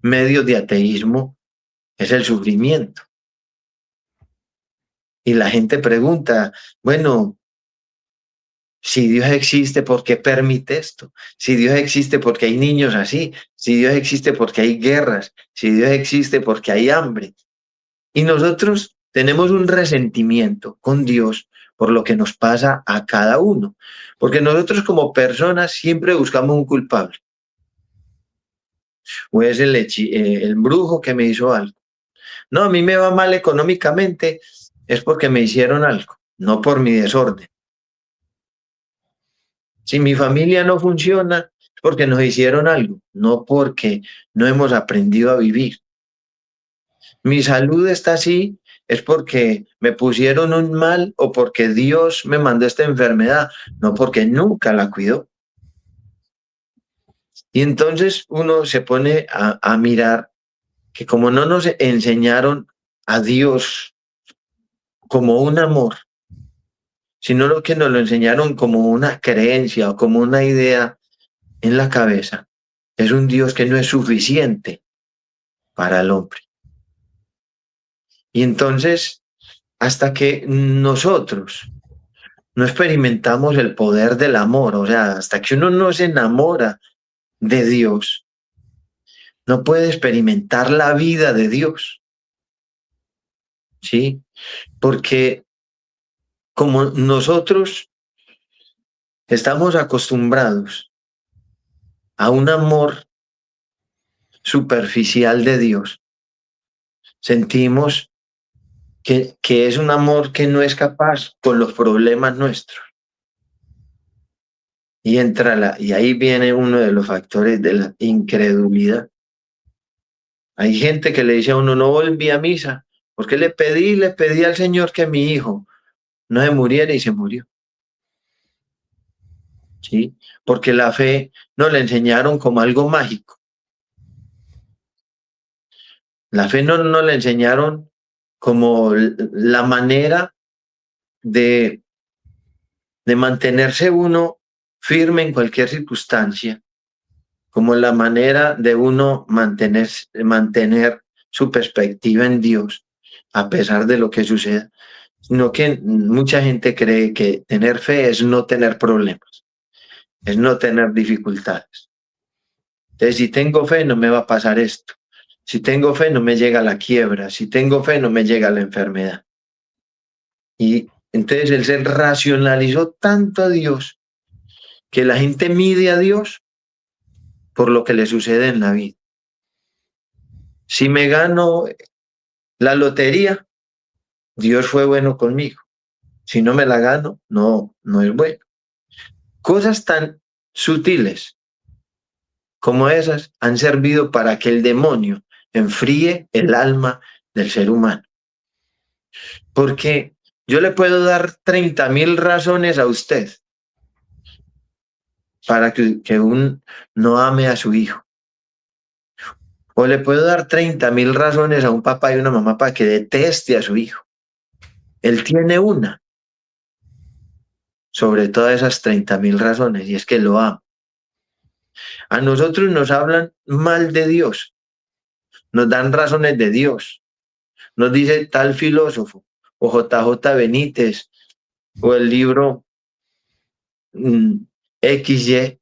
medios de ateísmo es el sufrimiento. Y la gente pregunta, bueno, si Dios existe, ¿por qué permite esto? Si Dios existe, ¿por qué hay niños así? Si Dios existe, ¿por qué hay guerras? Si Dios existe, ¿por qué hay hambre? Y nosotros tenemos un resentimiento con Dios por lo que nos pasa a cada uno. Porque nosotros como personas siempre buscamos un culpable. O es el brujo que me hizo algo. No, a mí me va mal económicamente, es porque me hicieron algo, no por mi desorden. Si mi familia no funciona, es porque nos hicieron algo, no porque no hemos aprendido a vivir. Mi salud está así, es porque me pusieron un mal o porque Dios me mandó esta enfermedad, no porque nunca la cuidó. Y entonces uno se pone a mirar que como no nos enseñaron a Dios como un amor, sino lo que nos lo enseñaron como una creencia o como una idea en la cabeza, es un Dios que no es suficiente para el hombre. Y entonces, hasta que nosotros no experimentamos el poder del amor, o sea, hasta que uno no se enamora de Dios, no puede experimentar la vida de Dios, ¿sí? Porque como nosotros estamos acostumbrados a un amor superficial de Dios, sentimos que es un amor que no es capaz con los problemas nuestros. Y ahí viene uno de los factores de la incredulidad. Hay gente que le dice a uno, no volví a misa, porque le pedí al Señor que mi hijo no se muriera y se murió. ¿Sí? Porque la fe no le enseñaron como algo mágico. La fe no le enseñaron como la manera de mantenerse uno firme en cualquier circunstancia, como la manera de uno mantener su perspectiva en Dios a pesar de lo que suceda, sino que mucha gente cree que tener fe es no tener problemas, es no tener dificultades. Entonces, si tengo fe, no me va a pasar esto. Si tengo fe, no me llega la quiebra. Si tengo fe, no me llega la enfermedad. Y entonces él se racionalizó tanto a Dios que la gente mide a Dios por lo que le sucede en la vida. Si me gano la lotería, Dios fue bueno conmigo. Si no me la gano, no es bueno. Cosas tan sutiles como esas han servido para que el demonio enfríe el alma del ser humano. Porque yo le puedo dar 30.000 razones a usted para que un no ame a su hijo. O le puedo dar 30.000 razones a un papá y una mamá para que deteste a su hijo. Él tiene una sobre todas esas 30.000 razones y es que lo ama. A nosotros nos hablan mal de Dios, nos dan razones de Dios. Nos dice tal filósofo, o JJ Benítez, o el libro XY,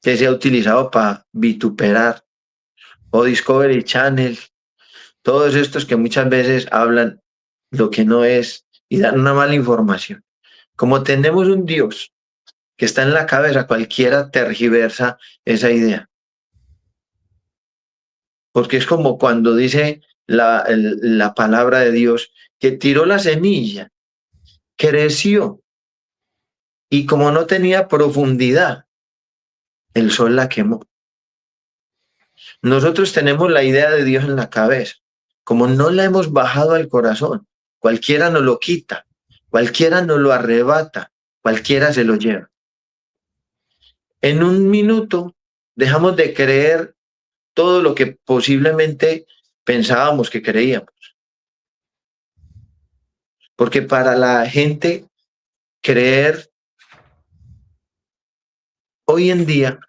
que se ha utilizado para vituperar, o Discovery Channel, todos estos que muchas veces hablan lo que no es y dan una mala información. Como tenemos un Dios que está en la cabeza, cualquiera tergiversa esa idea. Porque es como cuando dice la palabra de Dios que tiró la semilla, creció, y como no tenía profundidad, el sol la quemó. Nosotros tenemos la idea de Dios en la cabeza. Como no la hemos bajado al corazón, cualquiera nos lo quita, cualquiera nos lo arrebata, cualquiera se lo lleva. En un minuto dejamos de creer todo lo que posiblemente pensábamos que creíamos. Porque para la gente creer hoy en día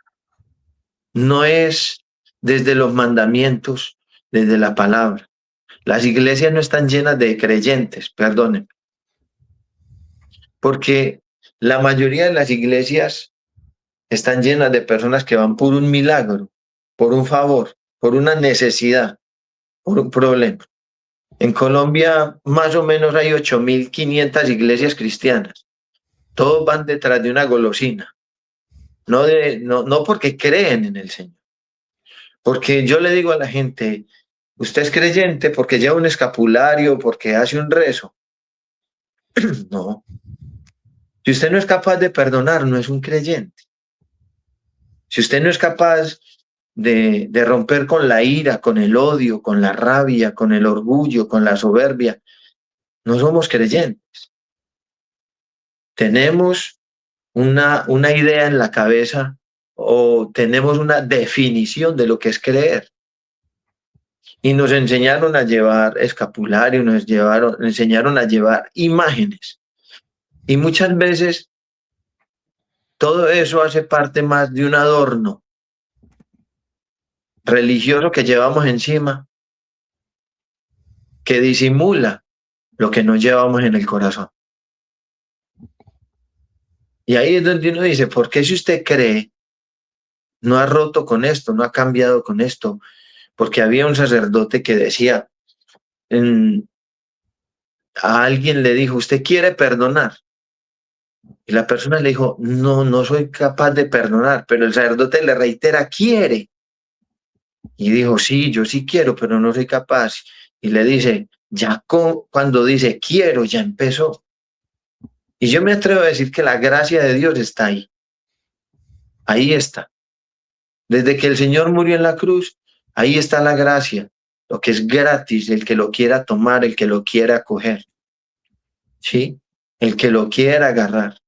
no es desde los mandamientos, desde la palabra. Las iglesias no están llenas de creyentes, perdonen, porque la mayoría de las iglesias están llenas de personas que van por un milagro, por un favor, por una necesidad, por un problema. En Colombia más o menos hay 8.500 iglesias cristianas. Todos van detrás de una golosina, no porque creen en el Señor. Porque yo le digo a la gente, usted es creyente porque lleva un escapulario, porque hace un rezo. No. Si usted no es capaz de perdonar, no es un creyente. Si usted no es capaz de romper con la ira, con el odio, con la rabia, con el orgullo, con la soberbia, no somos creyentes. Tenemos una idea en la cabeza o tenemos una definición de lo que es creer. Y nos enseñaron a llevar escapulario, nos enseñaron a llevar imágenes. Y muchas veces todo eso hace parte más de un adorno religioso que llevamos encima, que disimula lo que nos llevamos en el corazón. Y ahí es donde uno dice, ¿por qué si usted cree, no ha roto con esto, no ha cambiado con esto? Porque había un sacerdote que decía, a alguien le dijo, ¿usted quiere perdonar? Y la persona le dijo, no, no soy capaz de perdonar, pero el sacerdote le reitera, quiere. Y dijo, sí, yo sí quiero, pero no soy capaz. Y le dice, ya cuando dice quiero, ya empezó. Y yo me atrevo a decir que la gracia de Dios está ahí. Ahí está. Desde que el Señor murió en la cruz, ahí está la gracia. Lo que es gratis, el que lo quiera tomar, el que lo quiera coger. ¿Sí? El que lo quiera agarrar.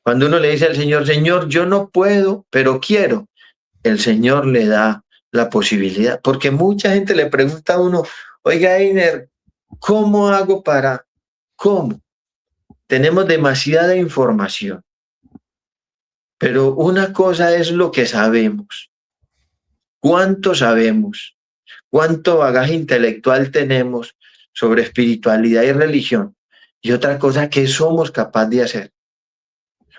Cuando uno le dice al Señor, Señor, yo no puedo, pero quiero, el Señor le da la posibilidad. Porque mucha gente le pregunta a uno, oiga, Einer, ¿cómo hago para? ¿Cómo? Tenemos demasiada información. Pero una cosa es lo que sabemos. ¿Cuánto sabemos? ¿Cuánto bagaje intelectual tenemos sobre espiritualidad y religión? Y otra cosa, ¿qué somos capaces de hacer?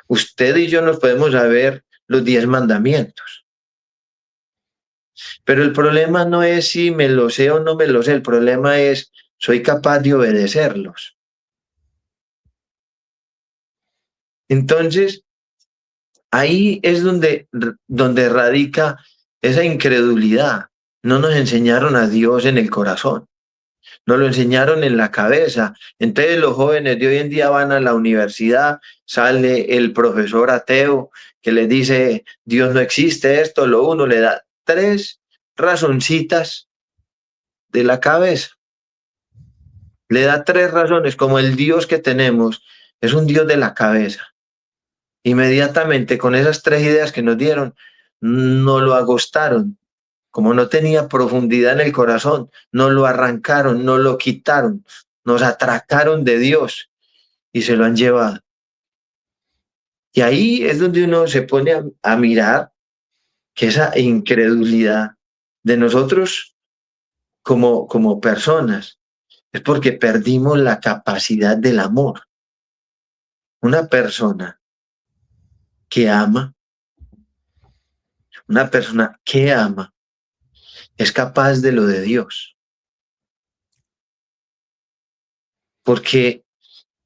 Usted y yo nos podemos saber los 10 mandamientos. Pero el problema no es si me lo sé o no me lo sé. El problema es, ¿soy capaz de obedecerlos? Entonces, ahí es donde radica esa incredulidad. No nos enseñaron a Dios en el corazón, nos lo enseñaron en la cabeza. Entonces los jóvenes de hoy en día van a la universidad, sale el profesor ateo que les dice, Dios no existe, esto, lo uno, le da 3 razoncitas de la cabeza. Le da 3 razones, como el Dios que tenemos es un Dios de la cabeza. Inmediatamente con esas 3 ideas que nos dieron, nos lo agostaron. Como no tenía profundidad en el corazón, nos lo arrancaron, nos lo quitaron, nos atracaron de Dios y se lo han llevado. Y ahí es donde uno se pone a mirar que esa incredulidad de nosotros como personas es porque perdimos la capacidad del amor. Una persona que ama, una persona que ama, es capaz de lo de Dios. Porque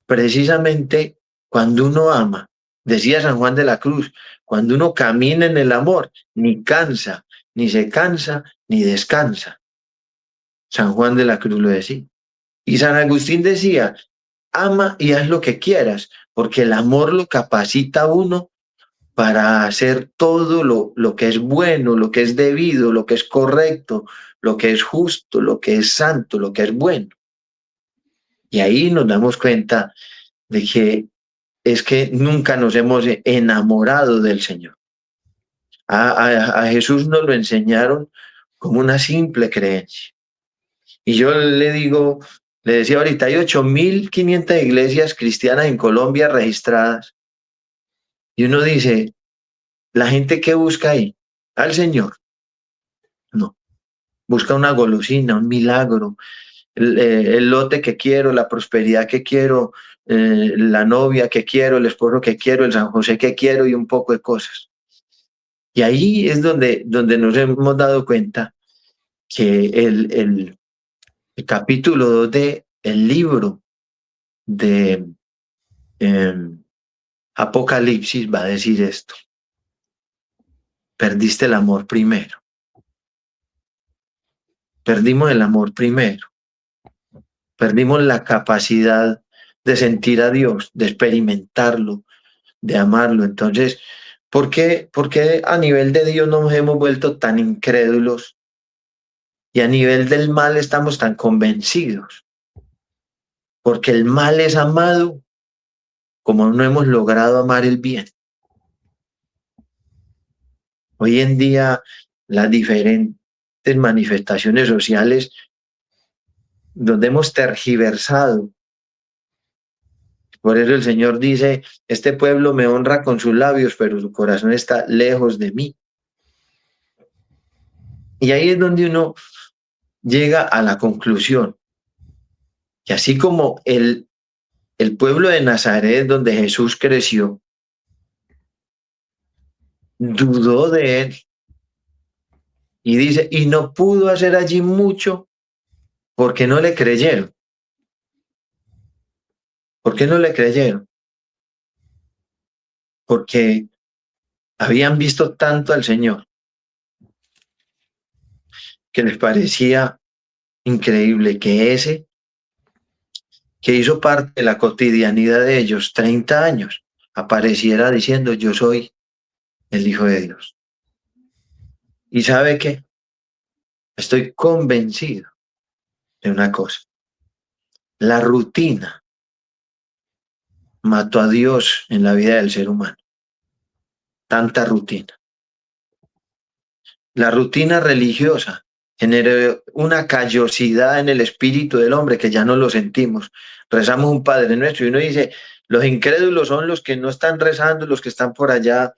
precisamente cuando uno ama, decía San Juan de la Cruz, cuando uno camina en el amor, ni cansa, ni se cansa, ni descansa. San Juan de la Cruz lo decía. Y San Agustín decía, ama y haz lo que quieras, porque el amor lo capacita a uno para hacer todo lo que es bueno, lo que es debido, lo que es correcto, lo que es justo, lo que es santo, lo que es bueno. Y ahí nos damos cuenta de que es que nunca nos hemos enamorado del Señor. A Jesús nos lo enseñaron como una simple creencia. Y yo le decía ahorita, hay 8.500 iglesias cristianas en Colombia registradas. Y uno dice, ¿la gente qué busca ahí? Al Señor. No, busca una golosina, un milagro, el lote que quiero, la prosperidad que quiero, la novia que quiero, el esposo que quiero, el San José que quiero y un poco de cosas. Y ahí es donde nos hemos dado cuenta que el capítulo 2 de el libro de Apocalipsis va a decir esto. Perdiste el amor primero. Perdimos el amor primero. Perdimos la capacidad de sentir a Dios, de experimentarlo, de amarlo. Entonces, ¿por qué a nivel de Dios nos hemos vuelto tan incrédulos y a nivel del mal estamos tan convencidos? Porque el mal es amado como no hemos logrado amar el bien. Hoy en día, las diferentes manifestaciones sociales donde hemos tergiversado. Por eso el Señor dice, este pueblo me honra con sus labios, pero su corazón está lejos de mí. Y ahí es donde uno llega a la conclusión. Que así como el pueblo de Nazaret, donde Jesús creció, dudó de él y dice, y no pudo hacer allí mucho porque no le creyeron. ¿Por qué no le creyeron? Porque habían visto tanto al Señor que les parecía increíble que ese que hizo parte de la cotidianidad de ellos 30 años apareciera diciendo yo soy el Hijo de Dios. ¿Y sabe qué? Estoy convencido de una cosa. La rutina mató a Dios en la vida del ser humano. Tanta rutina. La rutina religiosa generó una callosidad en el espíritu del hombre que ya no lo sentimos. Rezamos un Padre Nuestro y uno dice, los incrédulos son los que no están rezando, los que están por allá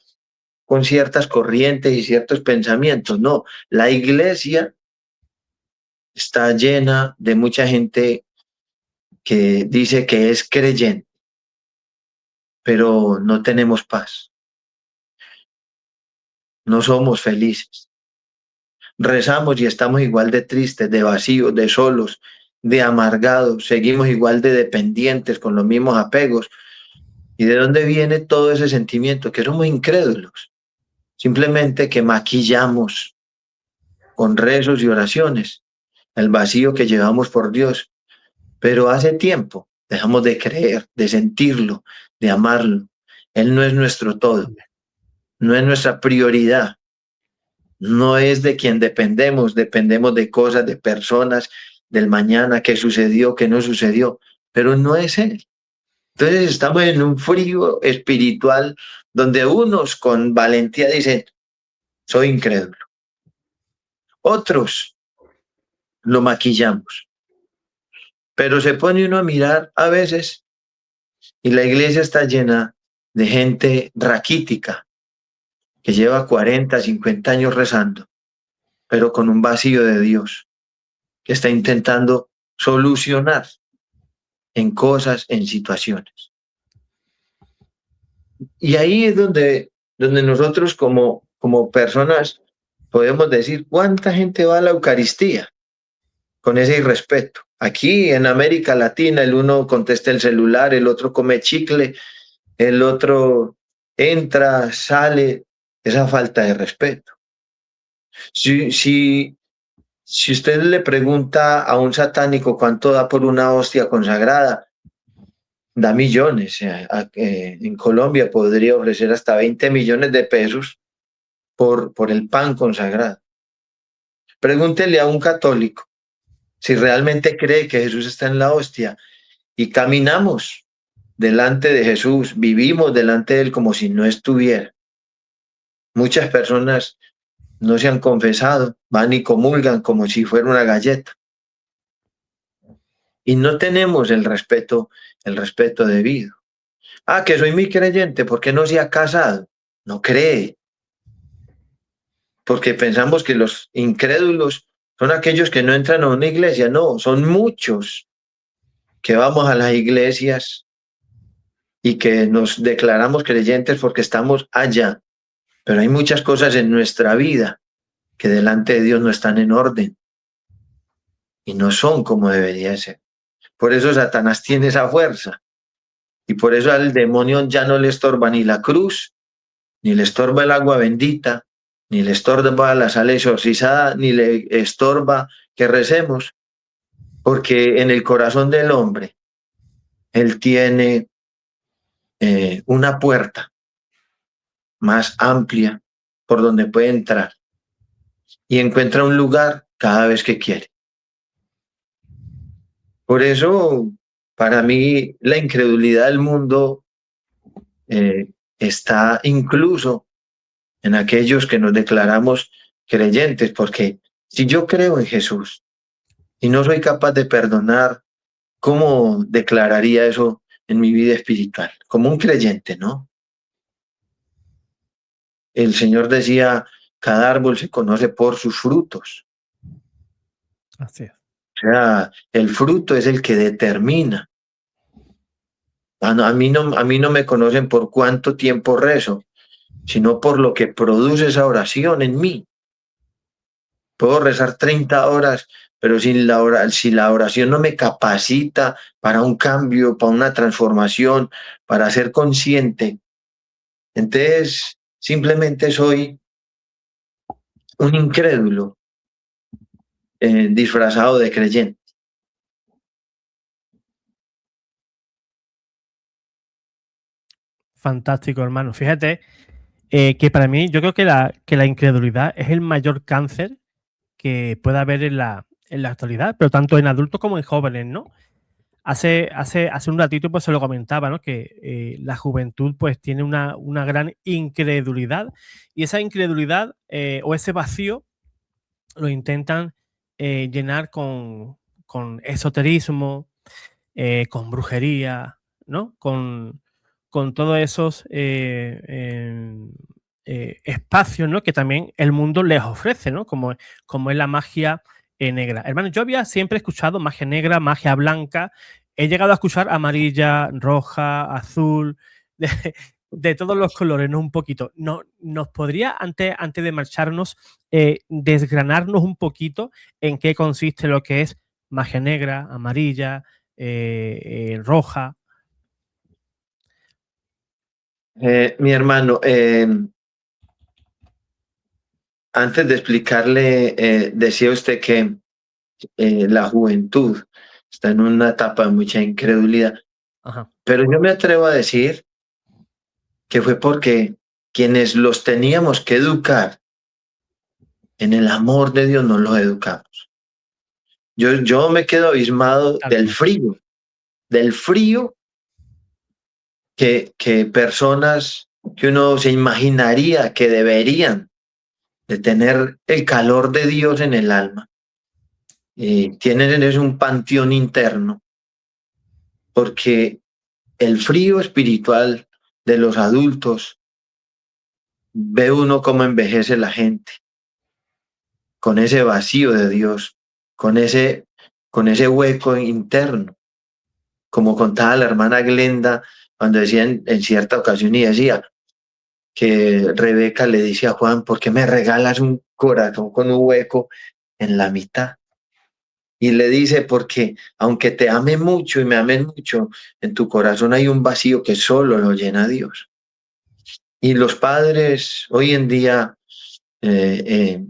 con ciertas corrientes y ciertos pensamientos. No, la iglesia está llena de mucha gente que dice que es creyente, pero no tenemos paz. No somos felices. Rezamos y estamos igual de tristes, de vacíos, de solos, de amargados. Seguimos igual de dependientes con los mismos apegos. ¿Y de dónde viene todo ese sentimiento? Que somos incrédulos. Simplemente que maquillamos con rezos y oraciones el vacío que llevamos por Dios. Pero hace tiempo dejamos de creer, de sentirlo, de amarlo. Él no es nuestro todo, no es nuestra prioridad, no es de quien dependemos, dependemos de cosas, de personas, del mañana, qué sucedió, qué no sucedió, pero no es Él. Entonces estamos en un frío espiritual donde unos con valentía dicen, soy incrédulo. Otros lo maquillamos. Pero se pone uno a mirar a veces y la iglesia está llena de gente raquítica que lleva 40, 50 años rezando, pero con un vacío de Dios, que está intentando solucionar en cosas, en situaciones. Y ahí es donde nosotros como personas podemos decir, ¿cuánta gente va a la Eucaristía con ese irrespeto? Aquí en América Latina el uno contesta el celular, el otro come chicle, el otro entra, sale, esa falta de respeto. Si usted le pregunta a un satánico cuánto da por una hostia consagrada, da millones. En Colombia podría ofrecer hasta 20 millones de pesos por el pan consagrado. Pregúntele a un católico si realmente cree que Jesús está en la hostia y caminamos delante de Jesús, vivimos delante de él como si no estuviera. Muchas personas no se han confesado, van y comulgan como si fuera una galleta. Y no tenemos el respeto debido. Ah, que soy muy creyente, ¿por qué no se ha casado? No cree, porque pensamos que los incrédulos son aquellos que no entran a una iglesia. No, son muchos que vamos a las iglesias y que nos declaramos creyentes porque estamos allá. Pero hay muchas cosas en nuestra vida que delante de Dios no están en orden y no son como debería ser. Por eso Satanás tiene esa fuerza y por eso al demonio ya no le estorba ni la cruz, ni le estorba el agua bendita, ni le estorba la sal exorcizada, ni le estorba que recemos, porque en el corazón del hombre él tiene una puerta más amplia por donde puede entrar y encuentra un lugar cada vez que quiere. Por eso, para mí, la incredulidad del mundo está incluso en aquellos que nos declaramos creyentes, porque si yo creo en Jesús y no soy capaz de perdonar, ¿cómo declararía eso en mi vida espiritual? Como un creyente, ¿no? El Señor decía, cada árbol se conoce por sus frutos. Así es. O sea, el fruto es el que determina. A mí no me conocen por cuánto tiempo rezo, sino por lo que produce esa oración en mí. Puedo rezar 30 horas, pero si la oración no me capacita para un cambio, para una transformación, para ser consciente, entonces simplemente soy un incrédulo disfrazado de creyente. Fantástico, hermano. Fíjate que para mí, yo creo que la incredulidad es el mayor cáncer que puede haber en la actualidad, pero tanto en adultos como en jóvenes, ¿no? Hace un ratito pues se lo comentaba, ¿no? Que la juventud pues tiene una gran incredulidad y esa incredulidad o ese vacío lo intentan llenar con esoterismo, con brujería, ¿no? Con todos esos espacios, ¿no? Que también el mundo les ofrece, ¿no? Como es la magia negra. Hermano, yo había siempre escuchado magia negra, magia blanca. He llegado a escuchar amarilla, roja, azul, de, de todos los colores, ¿no? Un poquito. No, ¿nos podría, antes de marcharnos, desgranarnos un poquito en qué consiste lo que es magia negra, amarilla, roja? Mi hermano, antes de explicarle, decía usted que la juventud está en una etapa de mucha incredulidad, Ajá. pero yo me atrevo a decir que fue porque quienes los teníamos que educar en el amor de Dios no los educamos. Yo me quedo abismado del frío que personas que uno se imaginaría que deberían de tener el calor de Dios en el alma, tienen en eso un panteón interno, porque el frío espiritual de los adultos ve uno cómo envejece la gente, con ese vacío de Dios, con con ese hueco interno, como contaba la hermana Glenda cuando decía en cierta ocasión y decía que Rebeca le dice a Juan, ¿por qué me regalas un corazón con un hueco en la mitad? Y le dice, porque aunque te ame mucho y me amen mucho, en tu corazón hay un vacío que solo lo llena Dios. Y los padres hoy en día eh, eh,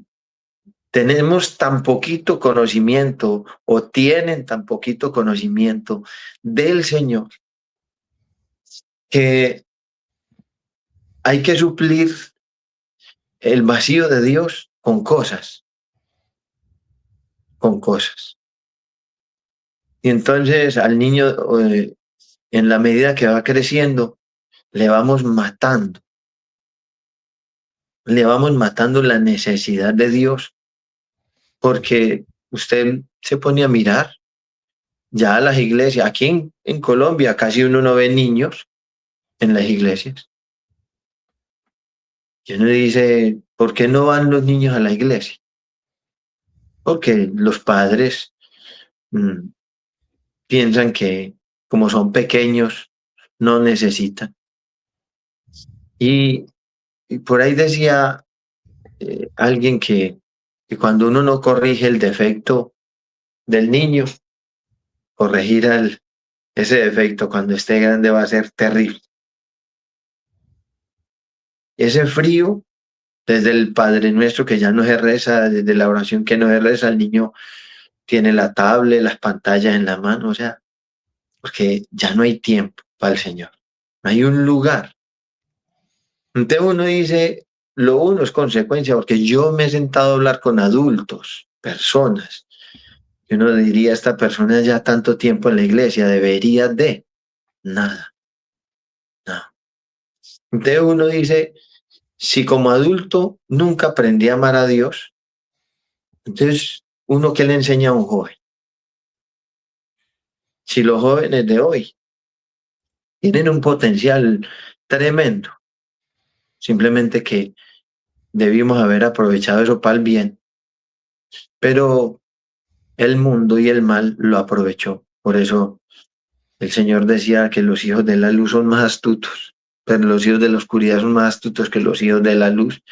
tenemos tan poquito conocimiento o tienen tan poquito conocimiento del Señor que hay que suplir el vacío de Dios con cosas, con cosas. Y entonces al niño, en la medida que va creciendo, le vamos matando le vamos matando la necesidad de Dios, porque usted se pone a mirar ya las iglesias, aquí en Colombia casi uno no ve niños en las iglesias. Y uno dice, ¿por qué no van los niños a la iglesia? Porque los padres mm, piensan que como son pequeños, no necesitan. Y, y por ahí decía alguien que cuando uno no corrige el defecto del niño, corregir ese defecto cuando esté grande va a ser terrible. Ese frío, desde el Padre Nuestro que ya no se reza, desde la oración que no se reza, el niño tiene la tablet, las pantallas en la mano, o sea, porque ya no hay tiempo para el Señor, no hay un lugar. Entonces uno dice, lo uno es consecuencia, porque yo me he sentado a hablar con adultos, personas, y uno diría, esta persona ya tanto tiempo en la iglesia, debería de nada, no. Entonces uno dice, si como adulto nunca aprendí a amar a Dios, entonces uno qué le enseña a un joven. Si los jóvenes de hoy tienen un potencial tremendo, simplemente que debimos haber aprovechado eso para el bien, pero el mundo y el mal lo aprovechó. Por eso el Señor decía que los hijos de la luz son más astutos, pero los hijos de la oscuridad son más astutos que los hijos de la luz.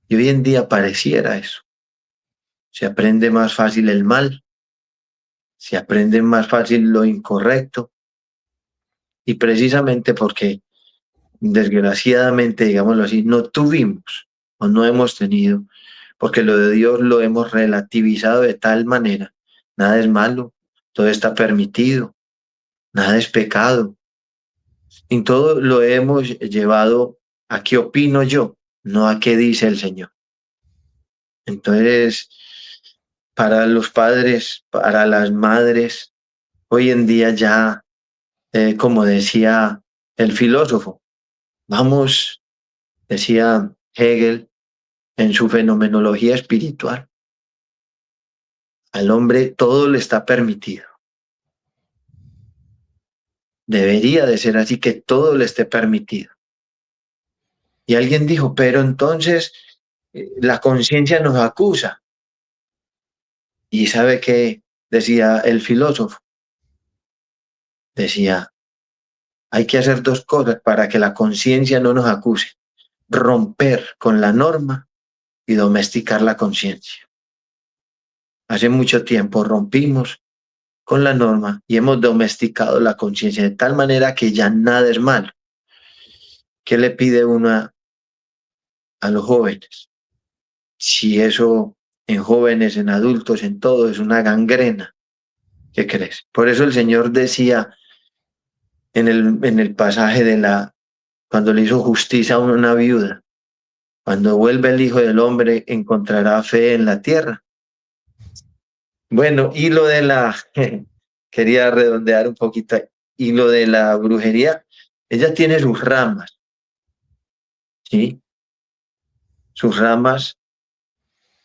Y hoy en día pareciera eso. Se aprende más fácil el mal, se aprende más fácil lo incorrecto, y precisamente porque, desgraciadamente, digámoslo así, no tuvimos o no hemos tenido, porque lo de Dios lo hemos relativizado de tal manera. Nada es malo, todo está permitido, nada es pecado. Y todo lo hemos llevado a qué opino yo, no a qué dice el Señor. Entonces, para los padres, para las madres, hoy en día ya, como decía el filósofo, vamos, decía Hegel en su fenomenología espiritual, al hombre todo le está permitido. Debería de ser así, que todo le esté permitido. Y alguien dijo, pero entonces la conciencia nos acusa. Y sabe qué decía el filósofo, decía, hay que hacer dos cosas para que la conciencia no nos acuse: romper con la norma y domesticar la conciencia. Hace mucho tiempo rompimos con la norma y hemos domesticado la conciencia de tal manera que ya nada es malo. ¿Qué le pide uno a los jóvenes? Si eso en jóvenes, en adultos, en todo es una gangrena, ¿qué crees? Por eso el Señor decía en el pasaje cuando le hizo justicia a una viuda, cuando vuelve el Hijo del Hombre, encontrará fe en la tierra. Bueno, y lo de quería redondear un poquito, y lo de la brujería, ella tiene sus ramas, ¿sí? Sus ramas,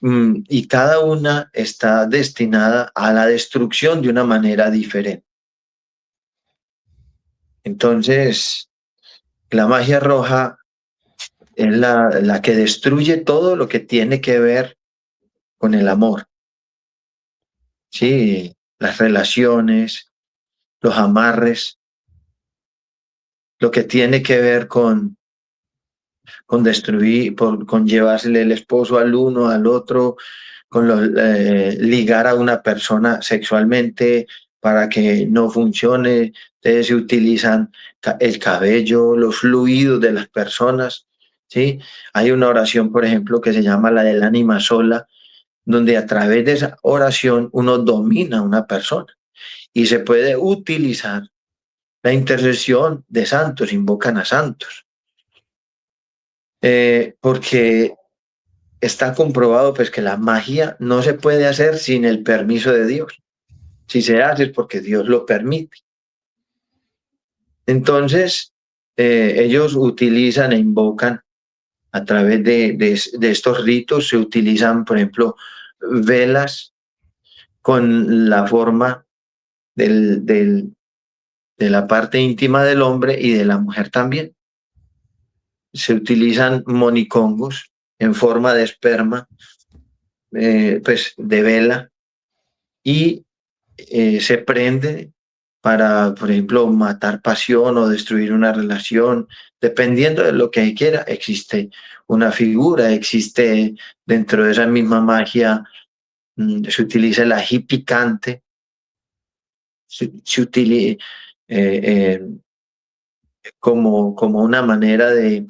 y cada una está destinada a la destrucción de una manera diferente. Entonces, la magia roja es la que destruye todo lo que tiene que ver con el amor, ¿sí? Las relaciones, los amarres, lo que tiene que ver con destruir, con llevársele el esposo al uno, al otro, ligar a una persona sexualmente para que no funcione. Entonces se utilizan el cabello, los fluidos de las personas, ¿sí? Hay una oración, por ejemplo, que se llama la del ánima sola, donde a través de esa oración uno domina a una persona, y se puede utilizar la intercesión de santos, invocan a santos, porque está comprobado pues que la magia no se puede hacer sin el permiso de Dios. Si se hace es porque Dios lo permite. Entonces, ellos utilizan e invocan a través de estos ritos se utilizan, por ejemplo, velas con la forma de la parte íntima del hombre y de la mujer también. Se utilizan monicongos en forma de esperma, pues de vela, y se prende para, por ejemplo, matar pasión o destruir una relación, dependiendo de lo que quiera. Existe una figura, existe dentro de esa misma magia, se utiliza el ají picante, se utiliza como una manera de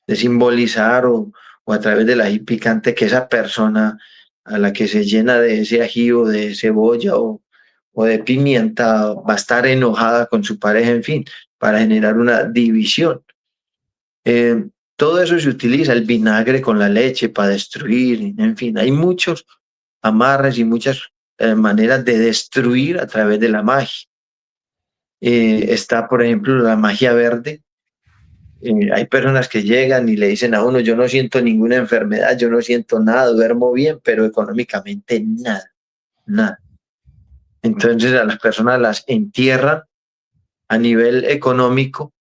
simbolizar o a través del ají picante que esa persona a la que se llena de ese ají o de cebolla o de pimienta va a estar enojada con su pareja, en fin, para generar una división. Todo eso se utiliza, el vinagre con la leche para destruir, en fin, hay muchos amarres y muchas maneras de destruir a través de la magia. Está, por ejemplo, la magia verde. Hay personas que llegan y le dicen a uno, yo no siento ninguna enfermedad, yo no siento nada, duermo bien, pero económicamente nada, nada. Entonces a las personas las entierran a nivel económico,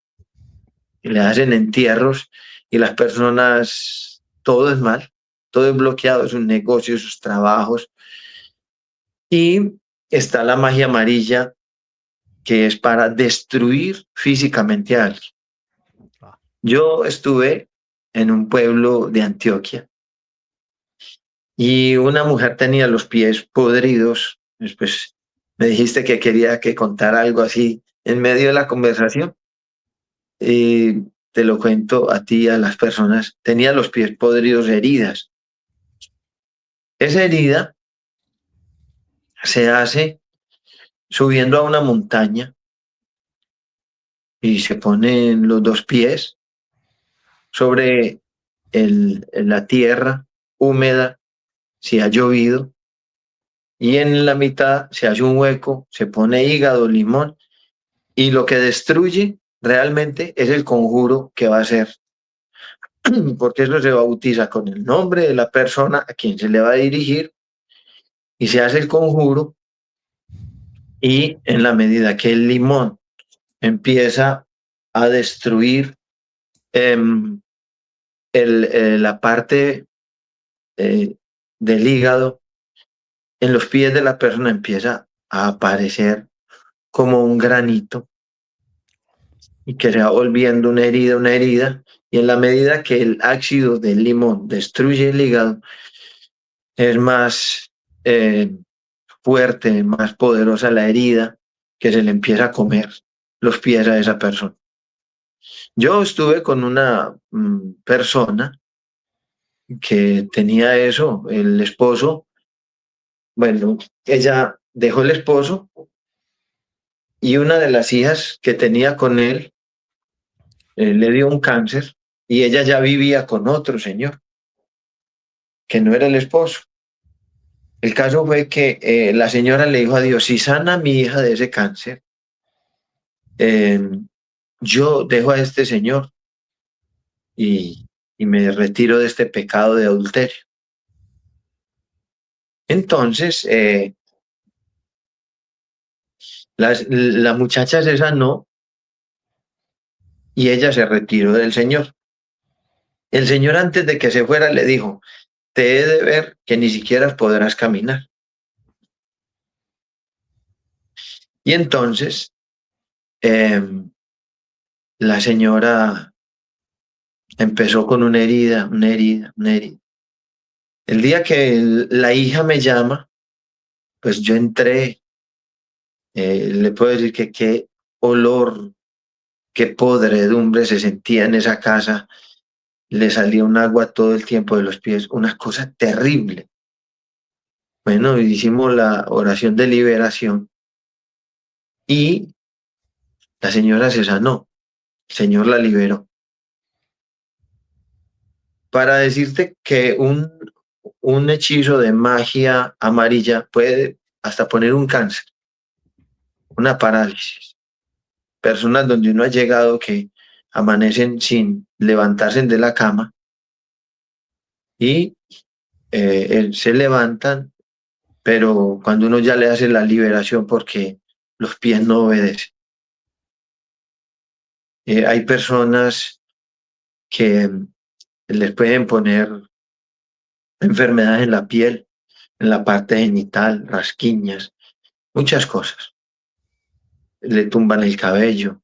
y le hacen entierros y las personas, todo es mal, todo es bloqueado, sus negocios, sus trabajos. Y está la magia amarilla, que es para destruir físicamente a alguien. Yo estuve en un pueblo de Antioquia y una mujer tenía los pies podridos. Después me dijiste que quería que contara algo así en medio de la conversación. Y te lo cuento a ti, a las personas. Tenía los pies podridos, heridas. Esa herida se hace subiendo a una montaña y se ponen los dos pies sobre la tierra húmeda, si ha llovido, y en la mitad se hace un hueco, se pone hígado, limón, y lo que destruye realmente es el conjuro que va a hacer, porque eso se bautiza con el nombre de la persona a quien se le va a dirigir y se hace el conjuro, y en la medida que el limón empieza a destruir eh, la parte eh, del hígado, en los pies de la persona empieza a aparecer como un granito y que se va volviendo una herida, y en la medida que el ácido del limón destruye el hígado, es más fuerte, más poderosa la herida que se le empieza a comer los pies a esa persona. Yo estuve con una persona que tenía eso, el esposo, bueno, ella dejó el esposo y una de las hijas que tenía con él le dio un cáncer y ella ya vivía con otro señor, que no era el esposo. El caso fue que la señora le dijo a Dios, si sana a mi hija de ese cáncer, eh, yo dejo a este señor y, y me retiro de este pecado de adulterio. Entonces, la muchacha se sanó y ella se retiró del Señor. El Señor, antes de que se fuera, le dijo, te he de ver que ni siquiera podrás caminar. Y entonces la señora empezó con una herida, una herida, una herida. El día que la hija me llama, pues yo entré, le puedo decir que qué olor, qué podredumbre se sentía en esa casa. Le salía un agua todo el tiempo de los pies, una cosa terrible. Bueno, hicimos la oración de liberación y la señora se sanó, el Señor la liberó. Para decirte que un hechizo de magia amarilla puede hasta poner un cáncer, una parálisis. Personas donde uno ha llegado que amanecen sin levantarse de la cama y se levantan, pero cuando uno ya le hace la liberación porque los pies no obedecen. Hay personas que les pueden poner enfermedades en la piel, en la parte genital, rasquiñas, muchas cosas. Le tumban el cabello.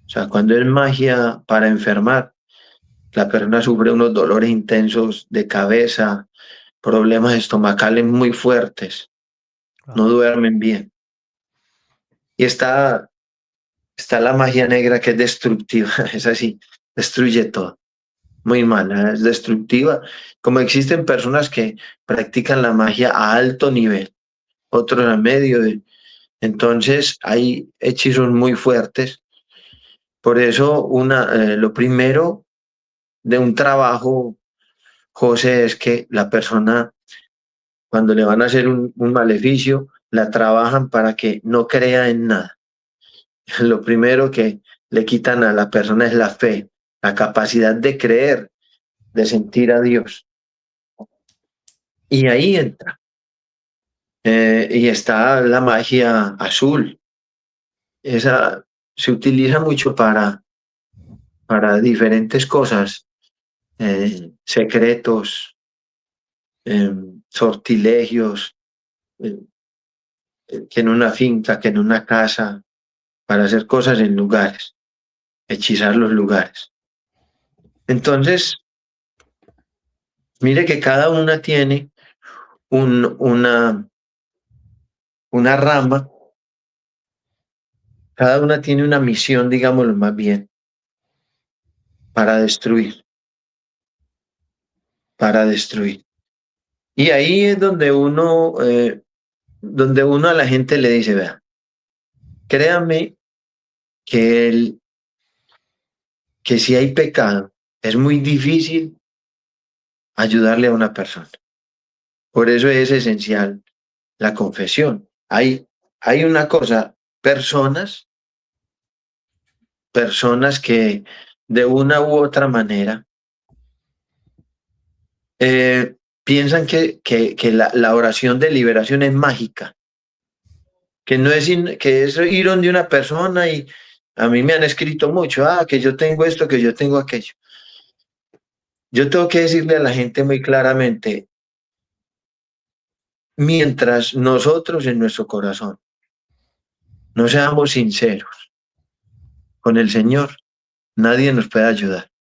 O sea, cuando es magia para enfermar, la persona sufre unos dolores intensos de cabeza, problemas estomacales muy fuertes, no Wow. duermen bien. Y está la magia negra que es destructiva, es así, destruye todo. Muy mala, es destructiva. Como existen personas que practican la magia a alto nivel, otros a medio. Entonces hay hechizos muy fuertes. Por eso lo primero de un trabajo, José, es que la persona, cuando le van a hacer un maleficio, la trabajan para que no crea en nada. Lo primero que le quitan a la persona es la fe, la capacidad de creer, de sentir a Dios. Y ahí entra. Y está la magia azul. Esa se utiliza mucho para diferentes cosas, secretos, sortilegios, eh, que en una finca, que en una casa, para hacer cosas en lugares, hechizar los lugares. Entonces, mire que cada una tiene un, una rama, cada una tiene una misión, digámoslo más bien, para destruir, para destruir. Y ahí es donde uno a la gente le dice, vea, créame que, que si hay pecado, es muy difícil ayudarle a una persona. Por eso es esencial la confesión. Hay una cosa, personas que de una u otra manera piensan que la oración de liberación es mágica, que no es, que es ir donde una persona y a mí me han escrito mucho, que yo tengo esto, que yo tengo aquello. Yo tengo que decirle a la gente muy claramente, mientras nosotros en nuestro corazón no seamos sinceros con el Señor, nadie nos puede ayudar.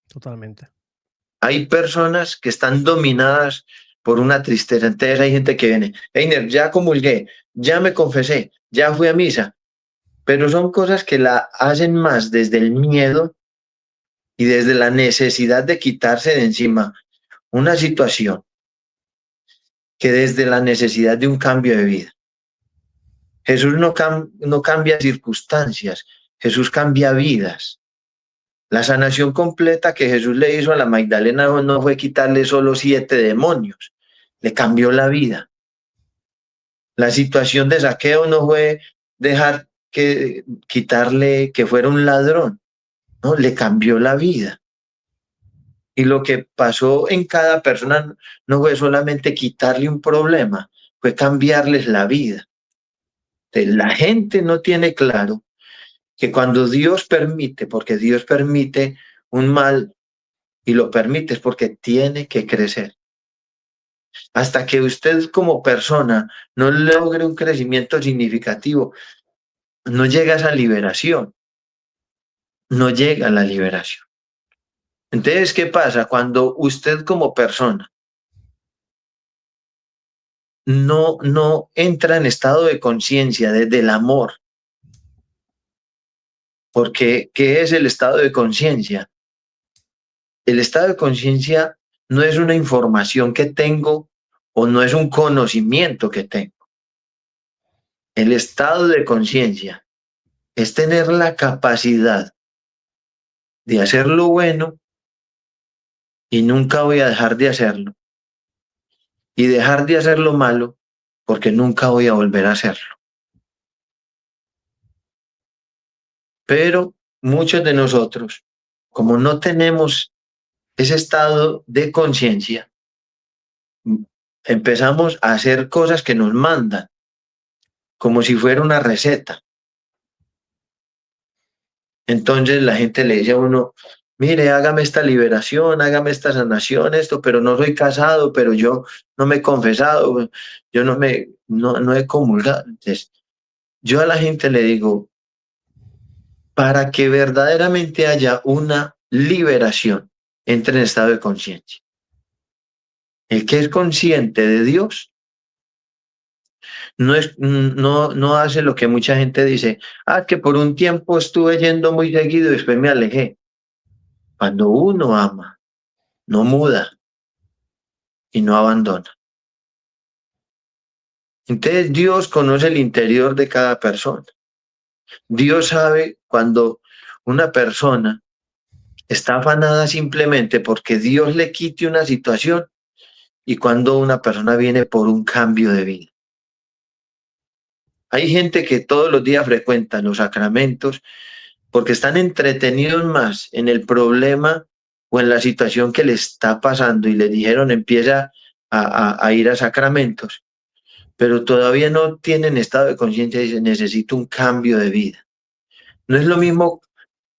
Totalmente. Hay personas que están dominadas por una tristeza. Entonces hay gente que viene, Einer, ya comulgué, ya me confesé, ya fui a misa, pero son cosas que la hacen más desde el miedo y desde la necesidad de quitarse de encima una situación que desde la necesidad de un cambio de vida. Jesús no cambia circunstancias, Jesús cambia vidas. La sanación completa que Jesús le hizo a la Magdalena no fue quitarle solo 7 demonios, le cambió la vida. La situación de Zaqueo no fue dejar que quitarle que fuera un ladrón, no, le cambió la vida. Y lo que pasó en cada persona no fue solamente quitarle un problema, fue cambiarles la vida. La gente no tiene claro que cuando Dios permite, porque Dios permite un mal y lo permite es porque tiene que crecer. Hasta que usted como persona no logre un crecimiento significativo, no llega a esa liberación, no llega a la liberación. Entonces, ¿qué pasa? Cuando usted como persona no entra en estado de conciencia desde el amor, porque ¿qué es el estado de conciencia? El estado de conciencia no es una información que tengo o no es un conocimiento que tengo. El estado de conciencia es tener la capacidad de hacer lo bueno y nunca voy a dejar de hacerlo. Y dejar de hacer lo malo porque nunca voy a volver a hacerlo. Pero muchos de nosotros, como no tenemos ese estado de conciencia, empezamos a hacer cosas que nos mandan, como si fuera una receta. Entonces la gente le dice a uno, mire, hágame esta liberación, hágame esta sanación, esto, pero no soy casado, pero yo no me he confesado, yo no he comulgado. Entonces, yo a la gente le digo, para que verdaderamente haya una liberación, entre en estado de conciencia. El que es consciente de Dios no hace lo que mucha gente dice, que por un tiempo estuve yendo muy seguido y después me alejé. Cuando uno ama, no muda y no abandona. Entonces Dios conoce el interior de cada persona. Dios sabe cuando una persona está afanada simplemente porque Dios le quite una situación y cuando una persona viene por un cambio de vida. Hay gente que todos los días frecuenta los sacramentos porque están entretenidos más en el problema o en la situación que le está pasando y le dijeron empieza a ir a sacramentos, pero todavía no tienen estado de conciencia y dicen necesito un cambio de vida. No es lo mismo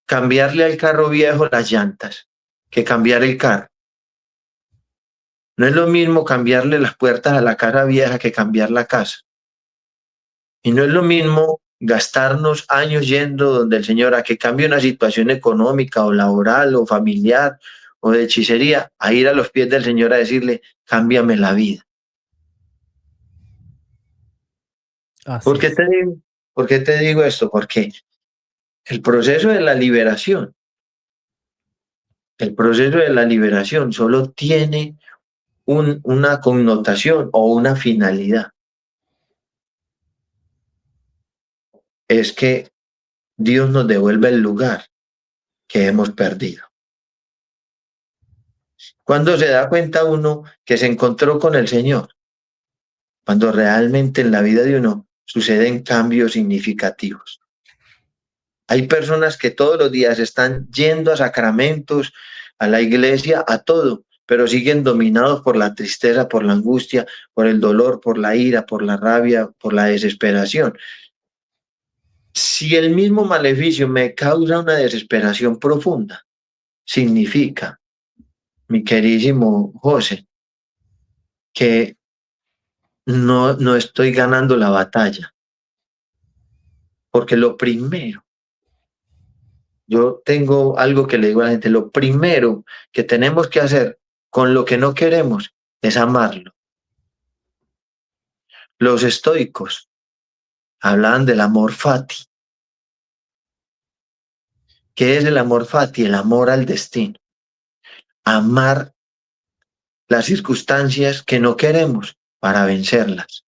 cambiarle al carro viejo las llantas que cambiar el carro. No es lo mismo cambiarle las puertas a la casa vieja que cambiar la casa. Y no es lo mismo gastarnos años yendo donde el Señor a que cambie una situación económica o laboral o familiar o de hechicería, a ir a los pies del Señor a decirle, cámbiame la vida. Así es. ¿Por qué te digo esto? Porque el proceso de la liberación, solo tiene una connotación o una finalidad. Es que Dios nos devuelve el lugar que hemos perdido. ¿Cuándo se da cuenta uno que se encontró con el Señor? Cuando realmente en la vida de uno suceden cambios significativos. Hay personas que todos los días están yendo a sacramentos, a la iglesia, a todo, pero siguen dominados por la tristeza, por la angustia, por el dolor, por la ira, por la rabia, por la desesperación. Si el mismo maleficio me causa una desesperación profunda, significa, mi queridísimo José, que no estoy ganando la batalla. Porque lo primero, yo tengo algo que le digo a la gente, lo primero que tenemos que hacer con lo que no queremos es amarlo. Los estoicos hablaban del amor fati. ¿Qué es el amor fati? El amor al destino. Amar las circunstancias que no queremos para vencerlas.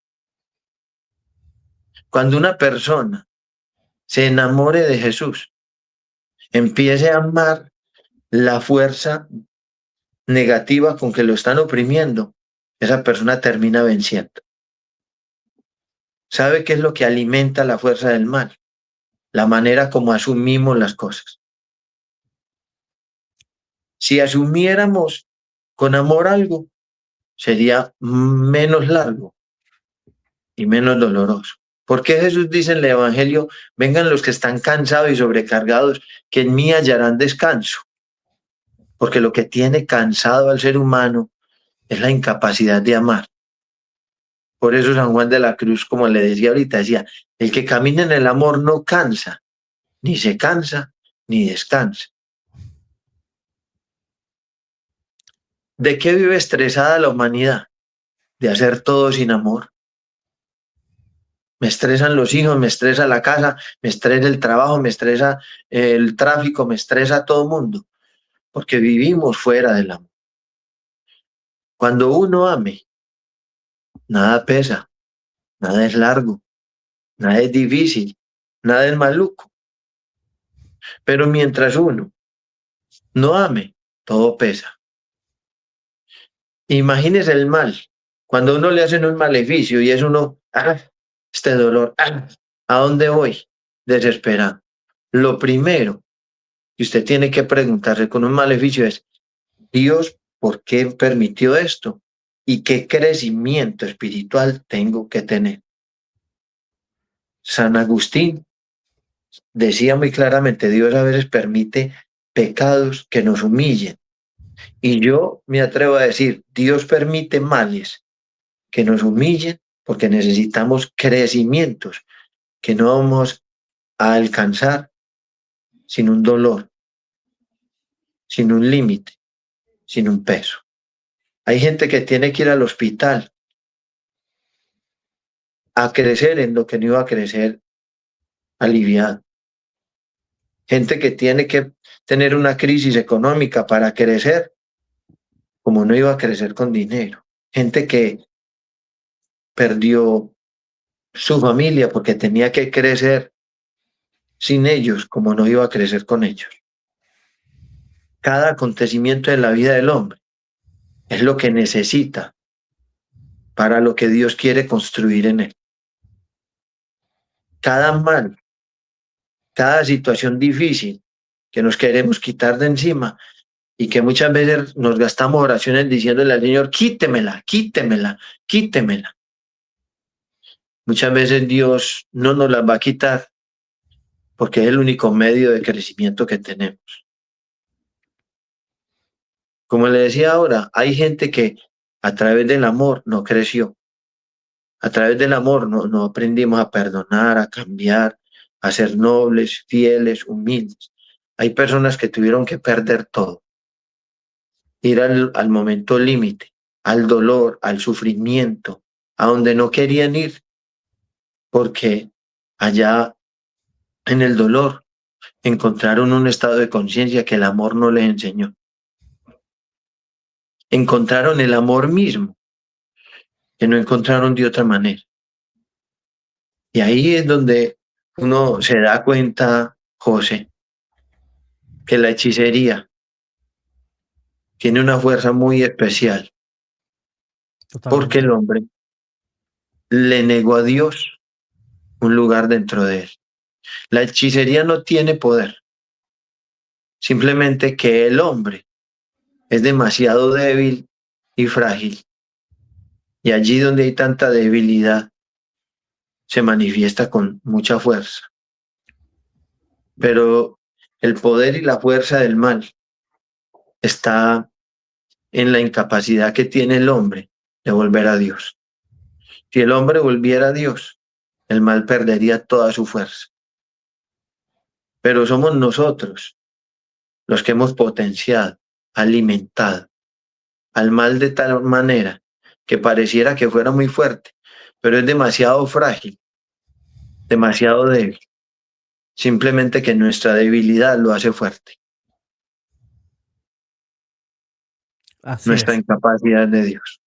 Cuando una persona se enamore de Jesús, empiece a amar la fuerza negativa con que lo están oprimiendo, esa persona termina venciendo. ¿Sabe qué es lo que alimenta la fuerza del mal? La manera como asumimos las cosas. Si asumiéramos con amor algo, sería menos largo y menos doloroso. ¿Por qué Jesús dice en el Evangelio, vengan los que están cansados y sobrecargados, que en mí hallarán descanso? Porque lo que tiene cansado al ser humano es la incapacidad de amar. Por eso San Juan de la Cruz, como le decía ahorita, decía, el que camina en el amor no cansa, ni se cansa, ni descansa. ¿De qué vive estresada la humanidad? De hacer todo sin amor. Me estresan los hijos, me estresa la casa, me estresa el trabajo, me estresa el tráfico, me estresa todo el mundo, porque vivimos fuera del amor. Cuando uno ame, nada pesa, nada es largo, nada es difícil, nada es maluco. Pero mientras uno no ame, todo pesa. Imagínese el mal. Cuando uno le hacen un maleficio y es uno, este dolor, ¿a dónde voy? Desesperado. Lo primero que usted tiene que preguntarse con un maleficio es, Dios, ¿por qué permitió esto? ¿Y qué crecimiento espiritual tengo que tener? San Agustín decía muy claramente, Dios a veces permite pecados que nos humillen. Y yo me atrevo a decir, Dios permite males que nos humillen porque necesitamos crecimientos que no vamos a alcanzar sin un dolor, sin un límite, sin un peso. Hay gente que tiene que ir al hospital a crecer en lo que no iba a crecer aliviado. Gente que tiene que tener una crisis económica para crecer como no iba a crecer con dinero. Gente que perdió su familia porque tenía que crecer sin ellos como no iba a crecer con ellos. Cada acontecimiento de la vida del hombre es lo que necesita para lo que Dios quiere construir en él. Cada mal, cada situación difícil que nos queremos quitar de encima y que muchas veces nos gastamos oraciones diciéndole al Señor, quítemela, quítemela, quítemela. Muchas veces Dios no nos las va a quitar porque es el único medio de crecimiento que tenemos. Como le decía ahora, hay gente que a través del amor no creció. A través del amor no aprendimos a perdonar, a cambiar, a ser nobles, fieles, humildes. Hay personas que tuvieron que perder todo, ir al momento límite, al dolor, al sufrimiento, a donde no querían ir, porque allá en el dolor encontraron un estado de conciencia que el amor no les enseñó. Encontraron el amor mismo, que no encontraron de otra manera. Y ahí es donde uno se da cuenta, José, que la hechicería tiene una fuerza muy especial, porque Totalmente. el hombre le negó a Dios un lugar dentro de él. La hechicería no tiene poder, simplemente que el hombre es demasiado débil y frágil. Y allí donde hay tanta debilidad, se manifiesta con mucha fuerza. Pero el poder y la fuerza del mal está en la incapacidad que tiene el hombre de volver a Dios. Si el hombre volviera a Dios, el mal perdería toda su fuerza. Pero somos nosotros los que hemos potenciado, alimentado al mal de tal manera que pareciera que fuera muy fuerte, pero es demasiado frágil, demasiado débil. Simplemente que nuestra debilidad lo hace fuerte, Así nuestra es. incapacidad de Dios.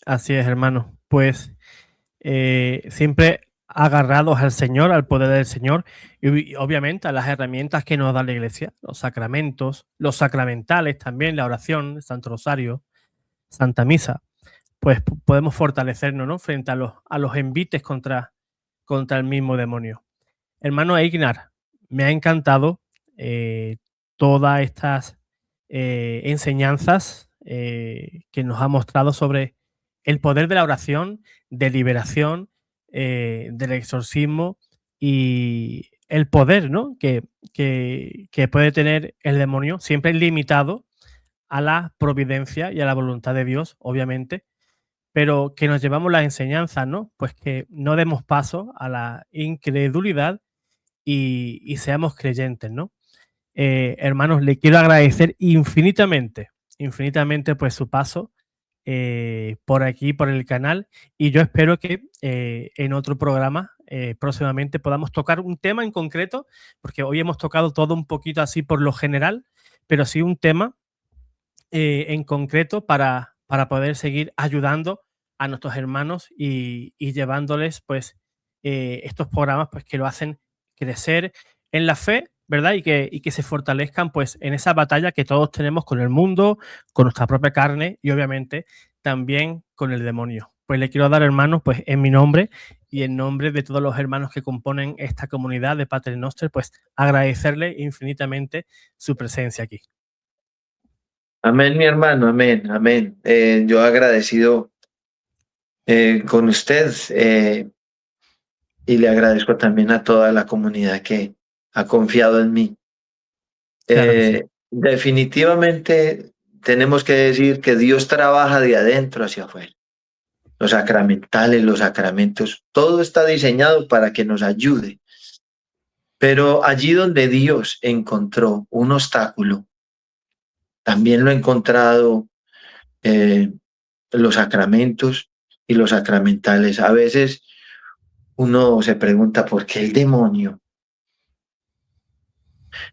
Así es, hermano. Pues siempre agarrados al Señor, al poder del Señor y obviamente a las herramientas que nos da la Iglesia, los sacramentos, los sacramentales también, la oración, el Santo Rosario, Santa Misa, pues podemos fortalecernos, ¿no? Frente a los envites contra el mismo demonio. Hermano Eignar, me ha encantado todas estas enseñanzas que nos ha mostrado sobre el poder de la oración, de liberación, del exorcismo y el poder, ¿no? que puede tener el demonio, siempre limitado a la providencia y a la voluntad de Dios, obviamente, pero que nos llevamos las enseñanzas, ¿no? Pues que no demos paso a la incredulidad y seamos creyentes, ¿no? Hermanos, le quiero agradecer infinitamente, infinitamente pues su paso por aquí, por el canal, y yo espero que en otro programa próximamente podamos tocar un tema en concreto, porque hoy hemos tocado todo un poquito así por lo general, pero sí un tema en concreto para poder seguir ayudando a nuestros hermanos y llevándoles pues estos programas pues que lo hacen crecer en la fe, ¿verdad? Y que se fortalezcan pues en esa batalla que todos tenemos con el mundo, con nuestra propia carne y obviamente también con el demonio. Pues le quiero dar, hermanos, pues en mi nombre y en nombre de todos los hermanos que componen esta comunidad de Pater Noster, pues agradecerle infinitamente su presencia aquí. Amén, mi hermano, amén, amén. Yo agradecido con usted y le agradezco también a toda la comunidad que ha confiado en mí. Claro que sí. Definitivamente tenemos que decir que Dios trabaja de adentro hacia afuera. Los sacramentales, los sacramentos, todo está diseñado para que nos ayude. Pero allí donde Dios encontró un obstáculo, también lo ha encontrado eh, los sacramentos y los sacramentales. A veces uno se pregunta por qué el demonio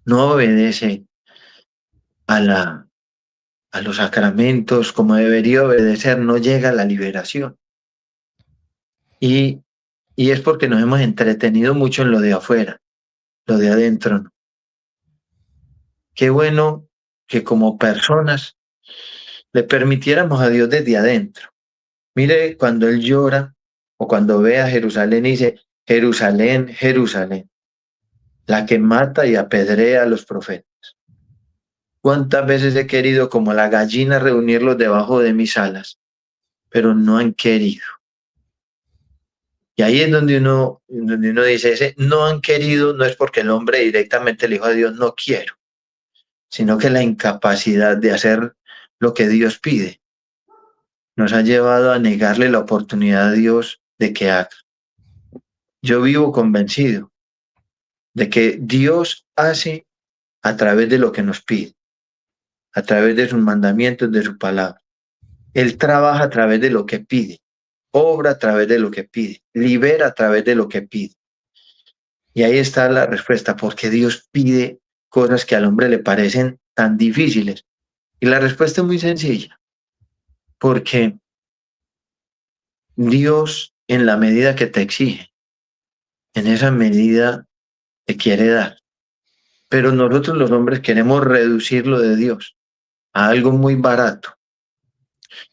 no obedece a, a los sacramentos como debería obedecer, no llega a la liberación. Y, y es porque nos hemos entretenido mucho en lo de afuera, lo de adentro no. Qué bueno que como personas le permitiéramos a Dios desde adentro. Mire, cuando Él llora o cuando ve a Jerusalén y dice, Jerusalén, Jerusalén, la que mata y apedrea a los profetas. ¿Cuántas veces he querido como la gallina reunirlos debajo de mis alas, pero no han querido? Y ahí es donde uno dice, ese no han querido no es porque el hombre directamente le dijo a Dios, no quiero, sino que la incapacidad de hacer lo que Dios pide nos ha llevado a negarle la oportunidad a Dios de que haga. Yo vivo convencido de que Dios hace a través de lo que nos pide, a través de sus mandamientos, de su palabra. Él trabaja a través de lo que pide, obra a través de lo que pide, libera a través de lo que pide. Y ahí está la respuesta, porque Dios pide cosas que al hombre le parecen tan difíciles. Y la respuesta es muy sencilla, porque Dios en la medida que te exige, en esa medida te quiere dar. Pero nosotros los hombres queremos reducir lo de Dios a algo muy barato.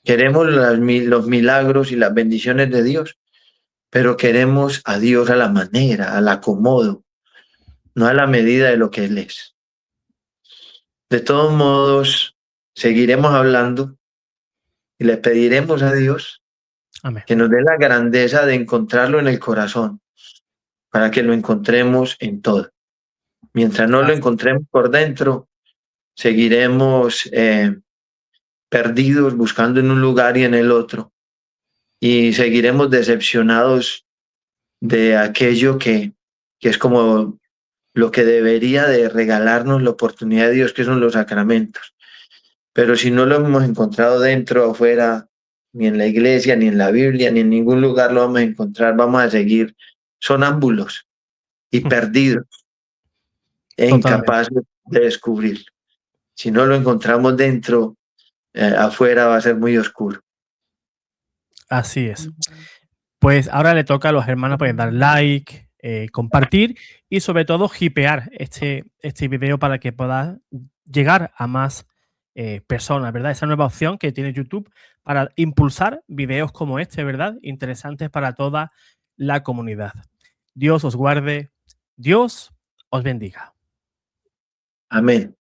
Queremos los milagros y las bendiciones de Dios, pero queremos a Dios a la manera, al acomodo, no a la medida de lo que Él es. De todos modos, seguiremos hablando y le pediremos a Dios Amén. que nos dé la grandeza de encontrarlo en el corazón, para que lo encontremos en todo. Mientras no lo Así, encontremos por dentro, seguiremos perdidos buscando en un lugar y en el otro, y seguiremos decepcionados de aquello que es como lo que debería de regalarnos la oportunidad de Dios, que son los sacramentos. Pero si no lo hemos encontrado dentro o afuera, ni en la iglesia, ni en la Biblia, ni en ningún lugar lo vamos a encontrar, vamos a seguir sonámbulos y perdidos e totalmente. incapaces de descubrirlo. Si no lo encontramos dentro, afuera va a ser muy oscuro. Así es. Pues ahora le toca a los hermanos pues, dar like, compartir y sobre todo hipear este video para que pueda llegar a más personas, ¿verdad? Esa nueva opción que tiene YouTube para impulsar videos como este, ¿verdad? Interesantes para toda la comunidad. Dios os guarde, Dios os bendiga. Amén.